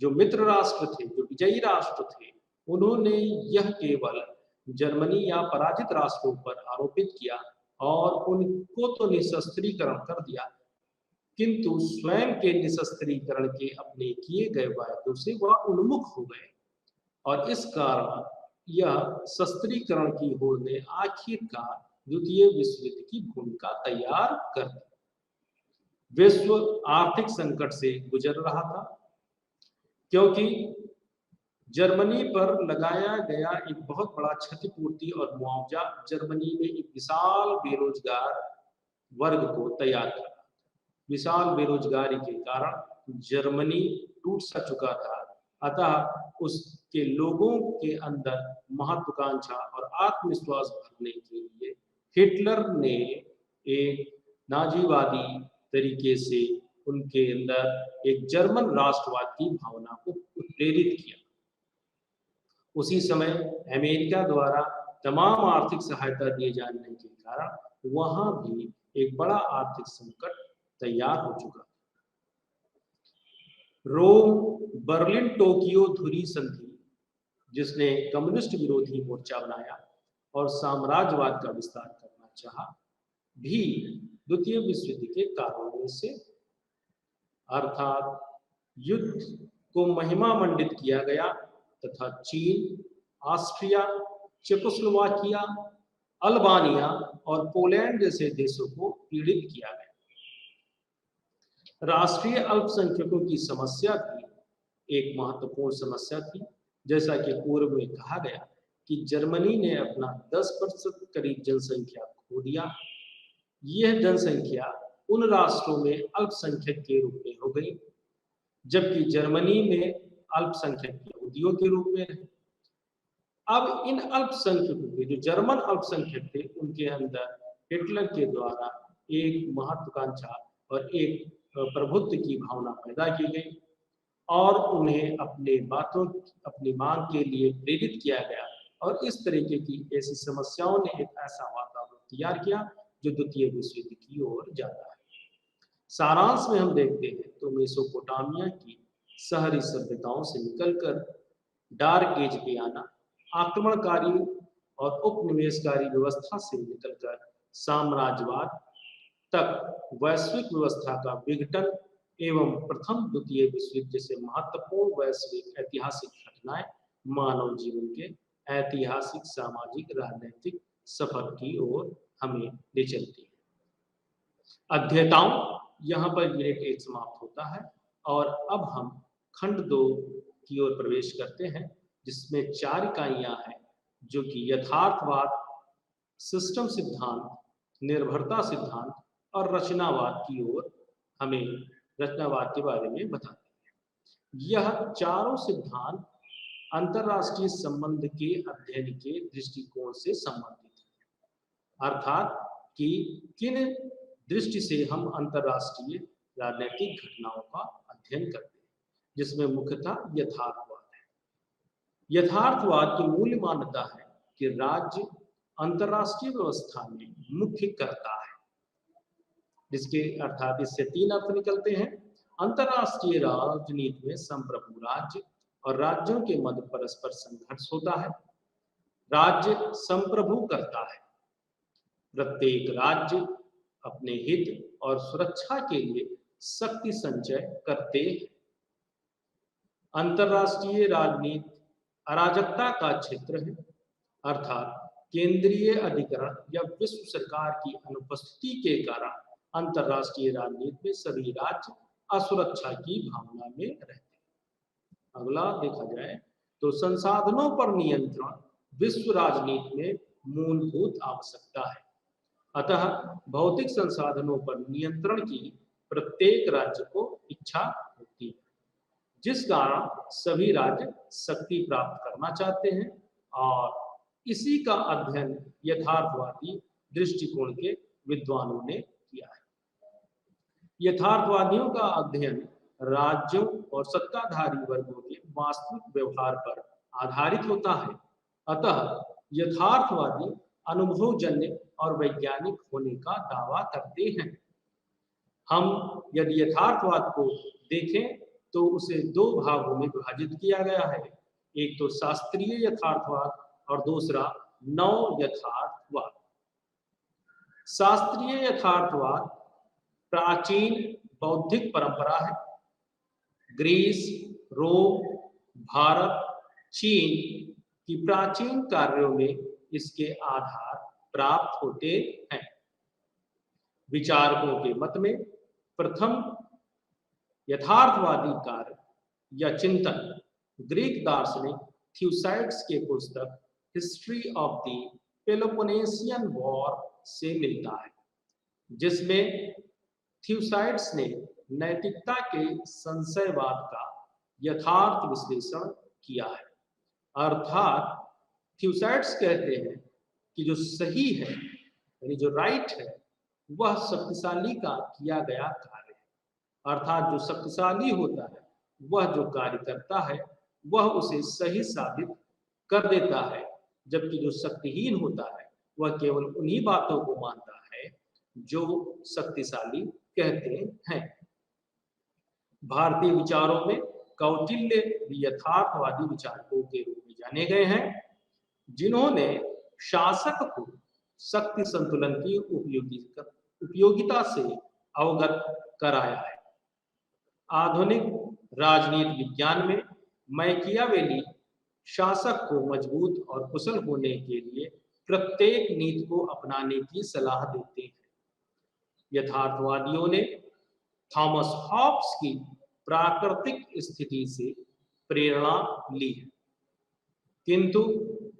जो मित्र राष्ट्र थे, जो विजयी राष्ट्र थे, उन्होंने यह केवल जर्मनी या पराजित राष्ट्रों पर आरोपित किया और उनको तो निशस्त्रीकरण कर दिया, किंतु स्वयं के निशस्त्रीकरण के अपने किए गए वायदों से वह उन्मुख हो गए और इस कारण यह शस्त्रीकरण की होड़ ने आखिरकार द्वितीय विश्व युद्ध की भूमिका तैयार कर दी। विश्व आर्थिक संकट से गुजर रहा था, क्योंकि जर्मनी पर लगाया गया एक बहुत बड़ा क्षतिपूर्ति और मुआवजा जर्मनी में एक विशाल बेरोजगार वर्ग को तैयार कर रहा था। विशाल बेरोजगारी के कारण जर्मनी टूट सा चुका था, अतः उसके लोगों के अंदर महत्वाकांक्षा और आत्मविश्वास भरने के लिए हिटलर ने एक नाजीवादी तरीके से उनके अंदर एक जर्मन राष्ट्रवाद की भावना को प्रेरित किया। उसी समय अमेरिका द्वारा तमाम आर्थिक सहायता दिए जाने के कारण वहां भी एक बड़ा आर्थिक संकट तैयार हो चुका। रोम, बर्लिन, टोक्यो धुरी संधि, जिसने कम्युनिस्ट विरोधी मोर्चा बनाया और साम्राज्यवाद का विस्तार करना चाहा, भी द्वितीय विश्व युद्ध के कारणों में से, अर्थात युद्ध को महिमा मंडित किया गया तथा चीन, ऑस्ट्रिया, चेकोस्लोवाकिया, अल्बानिया और पोलैंड जैसे देशों को पीड़ित किया गया। राष्ट्रीय अल्पसंख्यकों की समस्या भी एक महत्वपूर्ण समस्या थी। जैसा कि पूर्व में कहा गया कि जर्मनी ने अपना 10% करीब जनसंख्या खो दिया। यह जनसंख्या उन राष्ट्रों में अल्पसंख्यक के रूप में हो गई, जबकि जर्मनी में अल्पसंख्यक यहूदियों के रूप में रहे। अब इन अल्पसंख्यकों के, जो जर्मन अल्पसंख्यक थे, उनके अंदर हिटलर के द्वारा एक महत्वाकांक्षा और एक प्रभुत्व की भावना पैदा की गई और उन्हें अपनी मांग के लिए प्रेरित किया गया और इस तरीके की ऐसी समस्याओं ने एक ऐसा वातावरण तैयार किया जो द्वितीय विश्व युद्ध की ओर जाता है। सारांश में हम देखते हैं तो मेसोपोटामिया की शहरी सभ्यताओं से निकलकर डार्क एज पे आना, आक्रमणकारी और उपनिवेशकारी व्यवस्था से निकलकर साम्राज्यवाद तक वैश्विक व्यवस्था का विघटन एवं प्रथम द्वितीय विश्व युद्ध जैसे महत्वपूर्ण वैश्विक ऐतिहासिक घटनाएं मानव जीवन के ऐतिहासिक, सामाजिक, राजनीतिक सफर की ओर हमें ले चलती है। अध्येताओं, यहाँ पर यूनिट 1 समाप्त होता है और अब हम खंड 2 की ओर प्रवेश करते हैं, जिसमें 4 इकाइयां हैं, जो कि यथार्थवाद, सिस्टम सिद्धांत, निर्भरता सिद्धांत और रचनावाद की ओर हमें रचनावाद के बारे में बताते हैं। यह चारों सिद्धांत अंतरराष्ट्रीय संबंध के अध्ययन के दृष्टिकोण से संबंधित है, अर्थात कि किन दृष्टि से हम अंतरराष्ट्रीय राजनीतिक घटनाओं का अध्ययन करते हैं, जिसमें मुख्यतः यथार्थवाद है। यथार्थवाद की मूल मान्यता है कि राज्य अंतरराष्ट्रीय व्यवस्था में मुख्य कर्ता है, जिसके अर्थात इससे 3 अर्थ निकलते हैं। अंतरराष्ट्रीय राजनीति में संप्रभु राज्य और राज्यों के मध्य परस्पर संघर्ष होता है। राज्य संप्रभु करता है। प्रत्येक राज्य अपने हित और सुरक्षा के लिए शक्ति संचय करते हैं। अंतरराष्ट्रीय राजनीति अराजकता का क्षेत्र है, अर्थात केंद्रीय अधिकरण या विश्व सरकार की अनुपस्थिति के कारण अंतरराष्ट्रीय राजनीति में सभी राज्य असुरक्षा की भावना में रहते हैं। अगला देखा जाए तो संसाधनों पर नियंत्रण विश्व राजनीति में मूलभूत आवश्यकता है। अतः भौतिक संसाधनों पर नियंत्रण की प्रत्येक राज्य को इच्छा होती है, जिस कारण सभी राज्य शक्ति प्राप्त करना चाहते हैं और इसी का अध्ययन यथार्थवादी दृष्टिकोण के विद्वानों ने किया है। यथार्थवादियों का अध्ययन राज्यों और सत्ताधारी वर्गों के वास्तविक व्यवहार पर आधारित होता है। अतः यथार्थवादी अनुभवजन्य और वैज्ञानिक होने का दावा करते हैं। हम यदि यथार्थवाद को देखें तो उसे दो भागों में विभाजित किया गया है, एक तो शास्त्रीय यथार्थवाद और दूसरा नव यथार्थवाद। शास्त्रीय यथार्थवाद प्राचीन बौद्धिक परंपरा है। ग्रीस, रोम, भारत, चीन की प्राचीन कार्यों में इसके आधार प्राप्त होते हैं। विचारकों के मत में प्रथम यथार्थवादी कार्य या चिंतन ग्रीक दार्शनिक थ्यूसाइड्स के पुस्तक history of the Peloponnesian war से मिलता है, जिसमें थ्यूसाइड्स ने नैतिकता के संशयवाद का यथार्थ विश्लेषण किया है। अर्थात थ्यूसाइड्स कहते हैं कि जो सही है यानी जो राइट है वह शक्तिशाली का किया गया कार्य है। अर्थात जो शक्तिशाली होता है वह जो कार्य करता है वह उसे सही साबित कर देता है, जबकि जो शक्तिहीन होता है वह केवल उन्हीं बातों को मानता है जो शक्तिशाली कहते हैं। भारतीय विचारों में कौटिल्य यथार्थवादी विचारकों के रूप में जाने गए हैं, जिन्होंने शासक को शक्ति संतुलन की उपयोगिता से अवगत कराया है। आधुनिक राजनीति विज्ञान में मैकियावेली शासक को मजबूत और कुशल होने के लिए प्रत्येक नीति को अपनाने की सलाह देते हैं। यथार्थवादियों ने थॉमस हॉब्स की प्राकृतिक स्थिति से प्रेरणा ली है, किंतु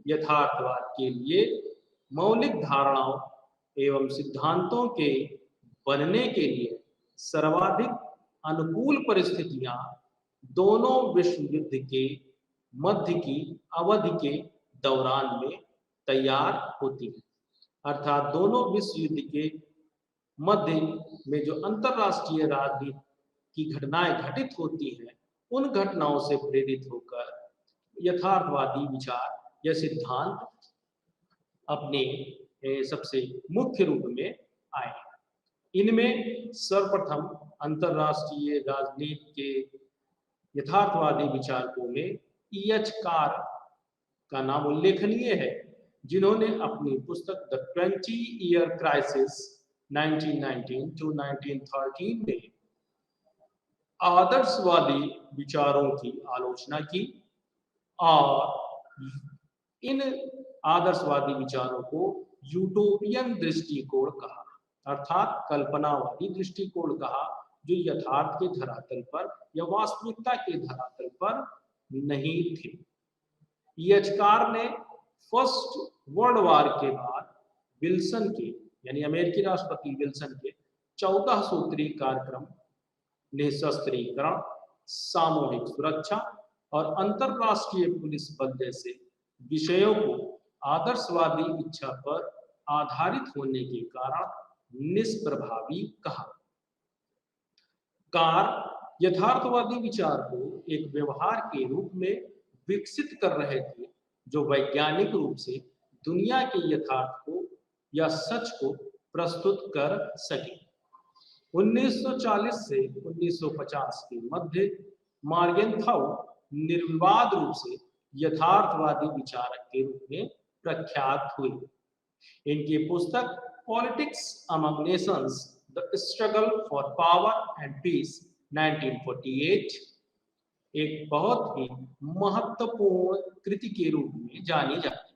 यथार्थवाद के लिए मौलिक धारणाओं एवं सिद्धांतों के बनने के लिए सर्वाधिक अनुकूल परिस्थितियां दोनों विश्व युद्ध के मध्य की अवधि के दौरान में तैयार होती है। अर्थात दोनों विश्व युद्ध के मध्य में जो अंतरराष्ट्रीय राजनीति की घटनाएं घटित होती हैं, उन घटनाओं से प्रेरित होकर यथार्थवादी विचार या सिद्धांत अपने सबसे मुख्य रूप में आए। इनमें सर्वप्रथम अंतरराष्ट्रीय राजनीति के यथार्थवादी विचारकों में E.H. कार का नाम उल्लेखनीय है, जिन्होंने अपनी पुस्तक द 20-year crisis 1919 to 1913 में आदर्शवादी विचारों की आलोचना की और इन आदर्शवादी विचारों को यूटोपियन दृष्टिकोण कहा, अर्थात कल्पनावादी दृष्टिकोण कहा, जो यथार्थ के धरातल पर या वास्तविकता के धरातल पर नहीं थे। E.H. कार ने फर्स्ट वर्ल्ड वॉर के बाद विल्सन के यानी अमेरिकी राष्ट्रपति विल्सन के 14 सूत्री कार्यक्रम निशस्त्रीकरण, सामूहिक सुरक्षा और अंतरराष्ट्रीय पुलिस बल जैसे विषयों को आदर्शवादी इच्छा पर आधारित होने के कारण निष्प्रभावी कहा। कार यथार्थवादी विचार को एक व्यवहार के रूप में विकसित कर रहे थे, जो वैज्ञानिक रूप से दुनिया के यथार्थ को या सच को प्रस्तुत कर सके। 1940 से 1950 के मध्य मार्गेनथाउ निर्विवाद रूप से यथार्थवादी विचारक के रूप में प्रख्यात हुए। इनकी पुस्तक politics among nations, the struggle for power and peace 1948 एक बहुत ही महत्वपूर्ण कृति के रूप में जानी जाती है।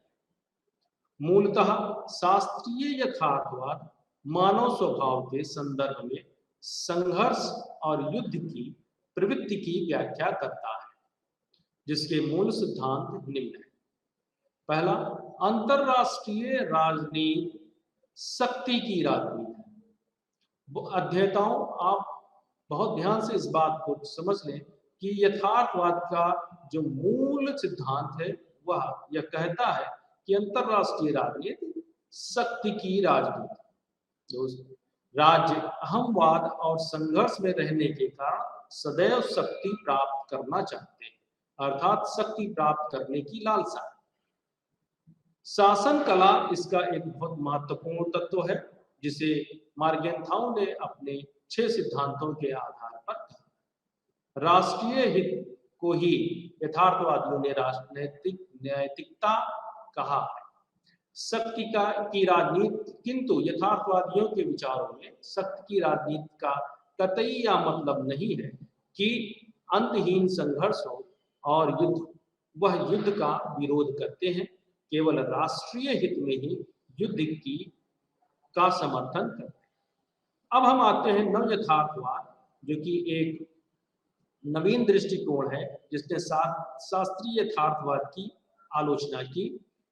मूलतः शास्त्रीय यथार्थवाद मानव स्वभाव के संदर्भ में संघर्ष और युद्ध की प्रवृत्ति की व्याख्या करता है, जिसके मूल सिद्धांत निम्न है। पहला, अंतरराष्ट्रीय राजनीति शक्ति की राजनीति है। अध्येताओं, आप बहुत ध्यान से इस बात को समझ लें कि यथार्थवाद का जो मूल सिद्धांत है वह यह कहता है कि अंतरराष्ट्रीय राजनीति शक्ति की राजनीति। दोस्तों, राज्य अहमवाद और संघर्ष में रहने के कारण सदैव शक्ति प्राप्त करना चाहते हैं, अर्थात शक्ति प्राप्त करने की लालसा। शासन कला इसका एक बहुत महत्वपूर्ण तत्व है, जिसे मार्गेनथाउ ने अपने 6 सिद्धांतों के आधार पर कहा। राष्ट्रीय हित को ही यथार्थवादियों ने राजनीतिक नैतिकता कहा है। शक्ति की राजनीति, किंतु यथार्थवादियों के विचारों में शक्ति की राजनीति का कतई यह मतलब नहीं है कि अंतहीन संघर्ष हो और युद्ध, वह युद्ध का विरोध करते हैं, केवल राष्ट्रीय हित में ही युद्ध का समर्थन करते हैं। अब हम आते हैं नव यथार्थवाद, जो कि एक नवीन दृष्टिकोण है जिसने शास्त्रीय यथार्थवाद की आलोचना की।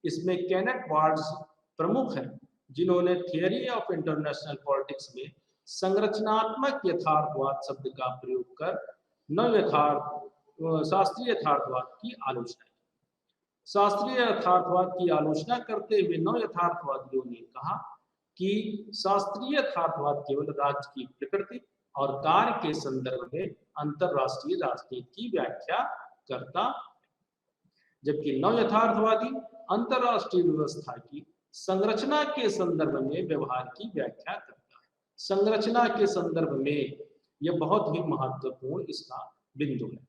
इसमें केनेथ वार्ड्स प्रमुख हैं, जिन्होंने थियरी ऑफ इंटरनेशनल पॉलिटिक्स में संरचनात्मक यथार्थवाद शब्द का प्रयोग कर शास्त्रीय यथार्थवाद की आलोचना की। शास्त्रीय यथार्थवाद की आलोचना करते हुए नव यथार्थवादियों ने कहा कि शास्त्रीय यथार्थवाद केवल राज्य की प्रकृति और कार्य के संदर्भ में अंतरराष्ट्रीय राजनीति की व्याख्या करता, जबकि नव यथार्थवादी अंतरराष्ट्रीय व्यवस्था की संरचना के संदर्भ में व्यवहार की व्याख्या करता है। संरचना के संदर्भ में यह बहुत ही महत्वपूर्ण इसका बिंदु है,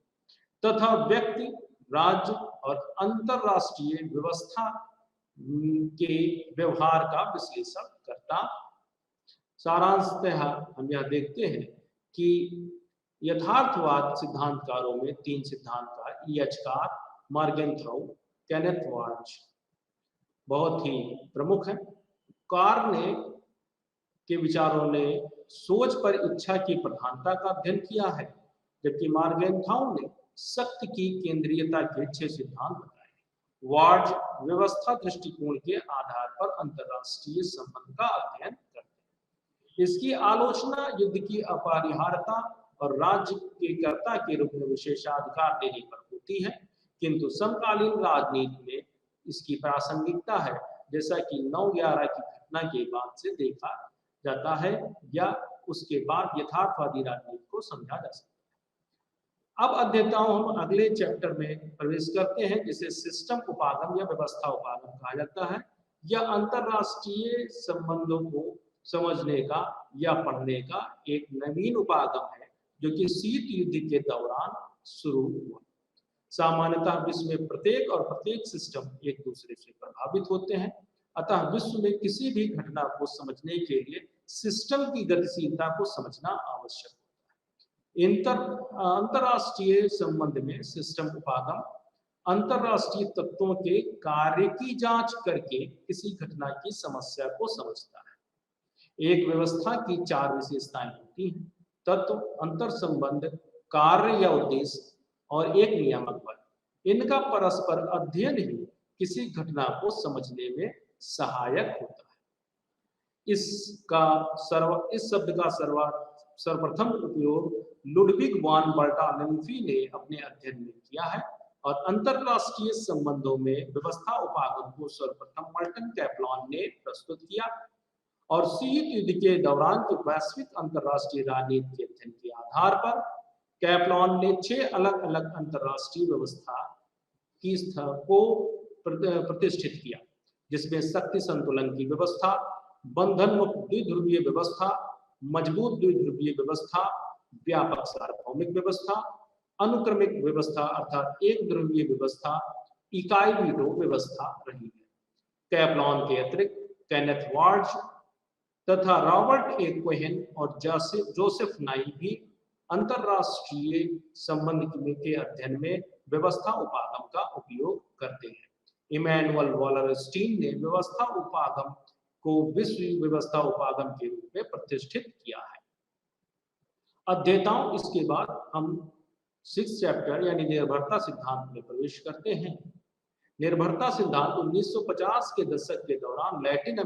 तथा व्यक्ति, राज्य और अंतरराष्ट्रीय व्यवस्था के व्यवहार का विश्लेषण करता। सारांशतः हम यह देखते हैं कि यथार्थवाद सिद्धांतकारों में 3 सिद्धांतकार E.H. कार, मॉर्गेनथाउ, केनेथ वार्ड्स बहुत ही प्रमुख हैं। कार के विचारों ने सोच पर इच्छा की प्रधानता का अध्ययन किया है, जबकि मॉर्गेनथाउ ने शक्ति की केंद्रीयता के 6 सिद्धांत बताए। वार्ड्स व्यवस्था दृष्टिकोण के आधार पर अंतरराष्ट्रीय संबंध का अध्ययन करते हैं। इसकी आलोचना युद्ध की अपरिहार्यता और राज्य के कर्ता के रूप में विशेषाधिकार देने पर होती है, किंतु समकालीन राजनीति में इसकी प्रासंगिकता है, जैसा कि 9/11 की घटना के बाद से देखा जाता है, या उसके बाद यथार्थवादी राजनीति को समझा जा सकता है। अब अध्येताओं हम अगले चैप्टर में प्रवेश करते हैं, जिसे सिस्टम उपागम या व्यवस्था उपागम कहा जाता है। यह अंतरराष्ट्रीय संबंधों को समझने का या पढ़ने का एक नवीन उपागम है, जो कि शीत युद्ध के दौरान शुरू हुआ। सामान्यतः विश्व में प्रत्येक सिस्टम एक दूसरे से प्रभावित होते हैं, अतः विश्व में किसी भी घटना को समझने के लिए सिस्टम की गतिशीलता को समझना आवश्यक होता है। अंतरराष्ट्रीय संबंध में सिस्टम उपागम अंतरराष्ट्रीय तत्वों के कार्य की जांच करके किसी घटना की समस्या को समझता है। एक व्यवस्था की 4 विशेषताएं होती हैं: तत्व, अंतर संबंध, कार्य या उद्देश्य और एक नियामक बल। इनका परस्पर अध्ययन ही किसी घटना को समझने में सहायक होता है। इस शब्द का सर्वप्रथम उपयोग लुडविग वान बर्टालेम्फी ने अपने अध्ययन में किया है, और अंतरराष्ट्रीय संबंधों में व्यवस्था उपागम को सर्वप्रथम मर्टन कैप्लान ने प्रस्तुत किया। और शीत युद्ध के दौरान के वैश्विक अंतरराष्ट्रीय राजनीति के अध्ययन के आधार पर कैप्लान ने 6 अलग अलग अंतरराष्ट्रीय व्यवस्था की को प्रतिष्ठित किया, जिसमें शक्ति संतुलन की व्यवस्था, बंधन मुक्त द्विध्रुवीय व्यवस्था, मजबूत द्विध्रुवीय व्यवस्था, व्यापक सार्वभौमिक व्यवस्था, अनुक्रमिक व्यवस्था अर्थात एक ध्रुवीय व्यवस्था, इकाई वीटो व्यवस्था रही है। कैप्लान के अतिरिक्त केनेथ वार्ड्स तथा रॉबर्ट ए कोहेन और जोसेफ नाई भी अंतरराष्ट्रीय संबंध के अध्ययन में व्यवस्था उपागम का उपयोग करते हैं। इमैनुअल वॉलरस्टीन ने व्यवस्था उपागम को विश्व व्यवस्था उपागम के रूप में प्रतिष्ठित किया है। अध्येताओं, इसके बाद हम 6th चैप्टर यानी निर्भरता सिद्धांत में प्रवेश करते हैं। निर्भरता सिद्धांत 1950 के दशक के दौरान लैटिन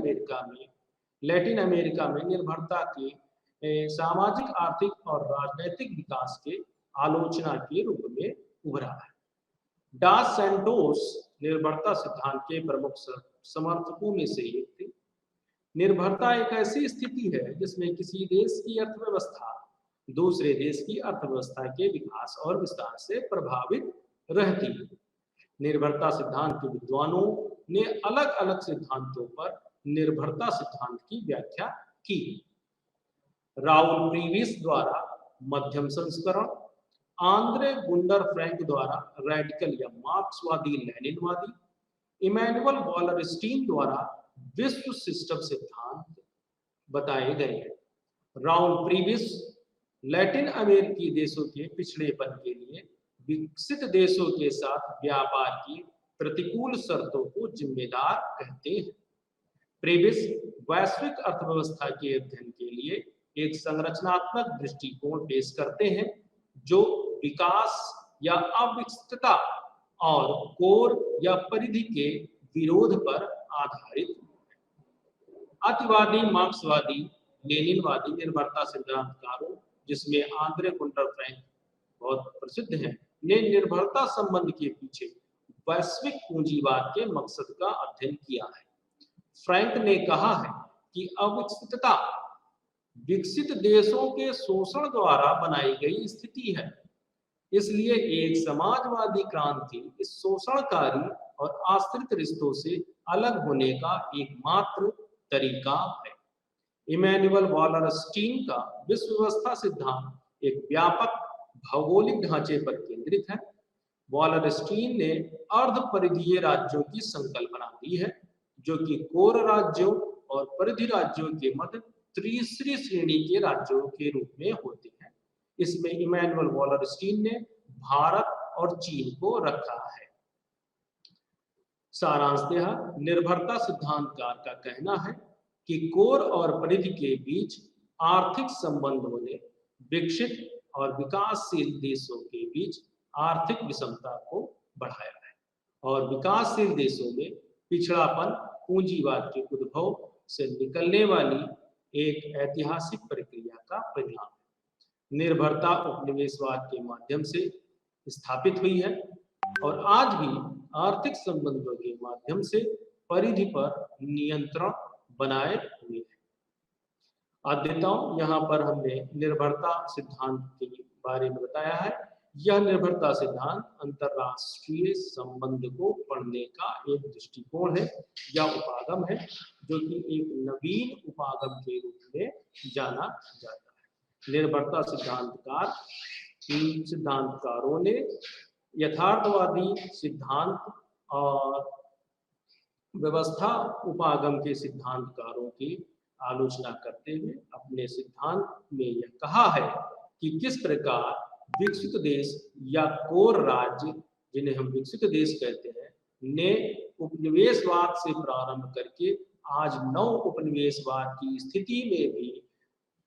अमेरिका में निर्भरता के सामाजिक, आर्थिक और राजनीतिक विकास के आलोचना के रूप में उभरा है। डास सैंटोस निर्भरता सिद्धांत के प्रमुख समर्थकों में से एक थे। निर्भरता एक ऐसी स्थिति है जिसमें किसी देश की अर्थव्यवस्था दूसरे देश की अर्थव्यवस्था के विकास और विस्तार से प्रभावित रहती है। निर्भरता सिद्धांत के विद्वानों ने अलग अलग सिद्धांतों पर निर्भरता सिद्धांत की व्याख्या की। राउल प्रीविस द्वारा मध्यम संस्करण, आंद्रे गुंडर फ्रैंक द्वारा रेडिकल या मार्क्सवादी लेनिनवादी, इमैनुअल वॉलरस्टीन द्वारा विश्व सिस्टम सिद्धांत बताए गए हैं। राउल प्रीविस लैटिन अमेरिकी देशों के पिछड़ेपन के लिए विकसित देशों के साथ व्यापार की प्रतिकूल शर्तों को जिम्मेदार कहते हैं। प्रीविस वैश्विक अर्थव्यवस्था के अध्ययन के लिए एक संरचनात्मक दृष्टिकोण पेश करते हैं जो विकास या अविकसितता और कोर या परिधि के विरोध पर आधारित है। अतिवादी मार्क्सवादी लेनिनवादी निर्भरता सिद्धांतकारों, जिसमें आंद्रे गुंडर फ्रैंक बहुत प्रसिद्ध हैं, ने निर्भरता संबंध के पीछे वैश्विक पूंजीवाद के मकसद का अध्ययन किया है। फ्रैंक ने कहा है कि अविकसितता विकसित देशों के शोषण द्वारा बनाई गई स्थिति है, इसलिए एक समाजवादी क्रांति इस शोषणकारी और आश्रित रिश्तों से अलग होने का एकमात्र तरीका है। इमैनुअल वॉलरस्टीन का विश्व व्यवस्था सिद्धांत एक व्यापक भौगोलिक ढांचे पर केंद्रित है। वॉलरस्टीन ने अर्ध परिधीय राज्यों की संकल्पना दी है, जो कि कोर राज्यों और परिधि राज्यों के मध्य तीसरी श्रेणी के राज्यों के रूप में होते हैं। इसमें इमैनुअल वॉलरस्टीन ने भारत और चीन को रखा है। सारांशतः निर्भरता सिद्धांतकार का कहना है कि कोर और परिधि के बीच आर्थिक संबंधों ने विकसित और विकासशील देशों के बीच आर्थिक विषमता को बढ़ाया है और विकासशील देशों में पिछड़ापन पूंजीवाद के उद्भव से निकलने वाली एक ऐतिहासिक प्रक्रिया का परिणाम है। निर्भरता उपनिवेशवाद के माध्यम से स्थापित हुई है और आज भी आर्थिक संबंधों के माध्यम से परिधि पर नियंत्रण बनाए हुए है। अध्येताओं, यहाँ पर हमने निर्भरता सिद्धांत के बारे में बताया है। यह निर्भरता सिद्धांत अंतरराष्ट्रीय संबंध को पढ़ने का एक दृष्टिकोण है या उपागम है, जो कि एक नवीन उपागम के रूप में जाना जाता है। निर्भरता सिद्धांतकारों ने यथार्थवादी सिद्धांत और व्यवस्था उपागम के सिद्धांतकारों की आलोचना करते हुए अपने सिद्धांत में यह कहा है कि किस प्रकार विकसित देश या कोर राज्य, जिन्हें हम विकसित देश कहते हैं, ने उपनिवेशवाद से प्रारंभ करके आज नव उपनिवेशवाद की स्थिति में भी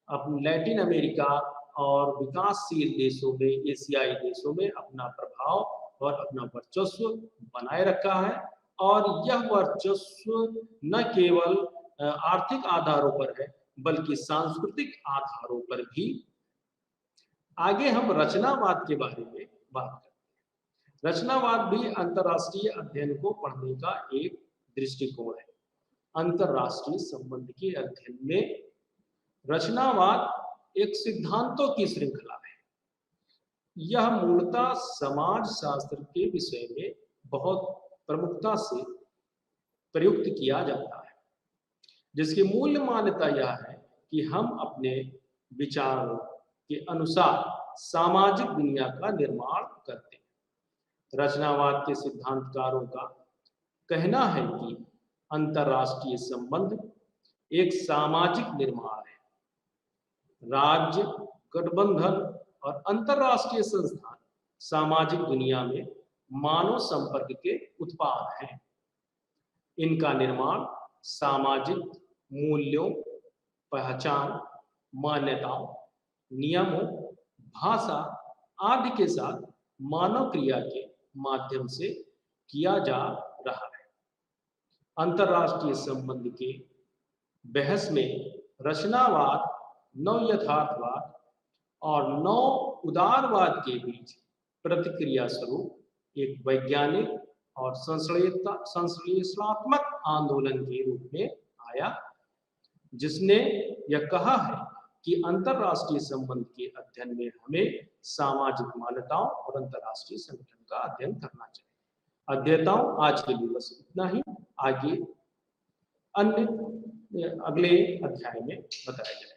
अपने लैटिन अमेरिका और विकासशील देशों में, एशियाई देशों में अपना प्रभाव और अपना वर्चस्व बनाए रखा है। और यह वर्चस्व न केवल आर्थिक आधारों पर है बल्कि सांस्कृतिक आधारों पर भी। आगे हम रचनावाद के बारे में बात करते हैं। रचनावाद भी अंतरराष्ट्रीय अध्ययन को पढ़ने का एक दृष्टिकोण है। अंतरराष्ट्रीय संबंध के अध्ययन में रचनावाद एक सिद्धांतों की श्रृंखला है। यह मूलतः समाज शास्त्र के विषय में बहुत प्रमुखता से प्रयुक्त किया जाता है, जिसकी मूल मान्यता यह है कि हम अपने विचारों के अनुसार सामाजिक दुनिया का निर्माण करते हैं। रचनावाद के सिद्धांतकारों का कहना है कि अंतरराष्ट्रीय संबंध एक सामाजिक निर्माण है। राज्य, गठबंधन और अंतरराष्ट्रीय संस्थान सामाजिक दुनिया में मानव संपर्क के उत्पाद हैं। इनका निर्माण सामाजिक मूल्यों, पहचान, मान्यताओं, नियमों, भाषा आदि के साथ मानव क्रिया के माध्यम से किया जा रहा है। अंतरराष्ट्रीय संबंध के बहस में रचनावाद, नव यथार्थवाद और नव उदारवाद के बीच प्रतिक्रिया स्वरूप एक वैज्ञानिक और संश्लेषणात्मक आंदोलन के रूप में आया, जिसने यह कहा है कि अंतरराष्ट्रीय संबंध के अध्ययन में हमें सामाजिक मान्यताओं और अंतरराष्ट्रीय संगठन का अध्ययन करना चाहिए। अध्येताओं, आज के लिए बस इतना ही। आगे अगले अध्याय में बताया जाएगा।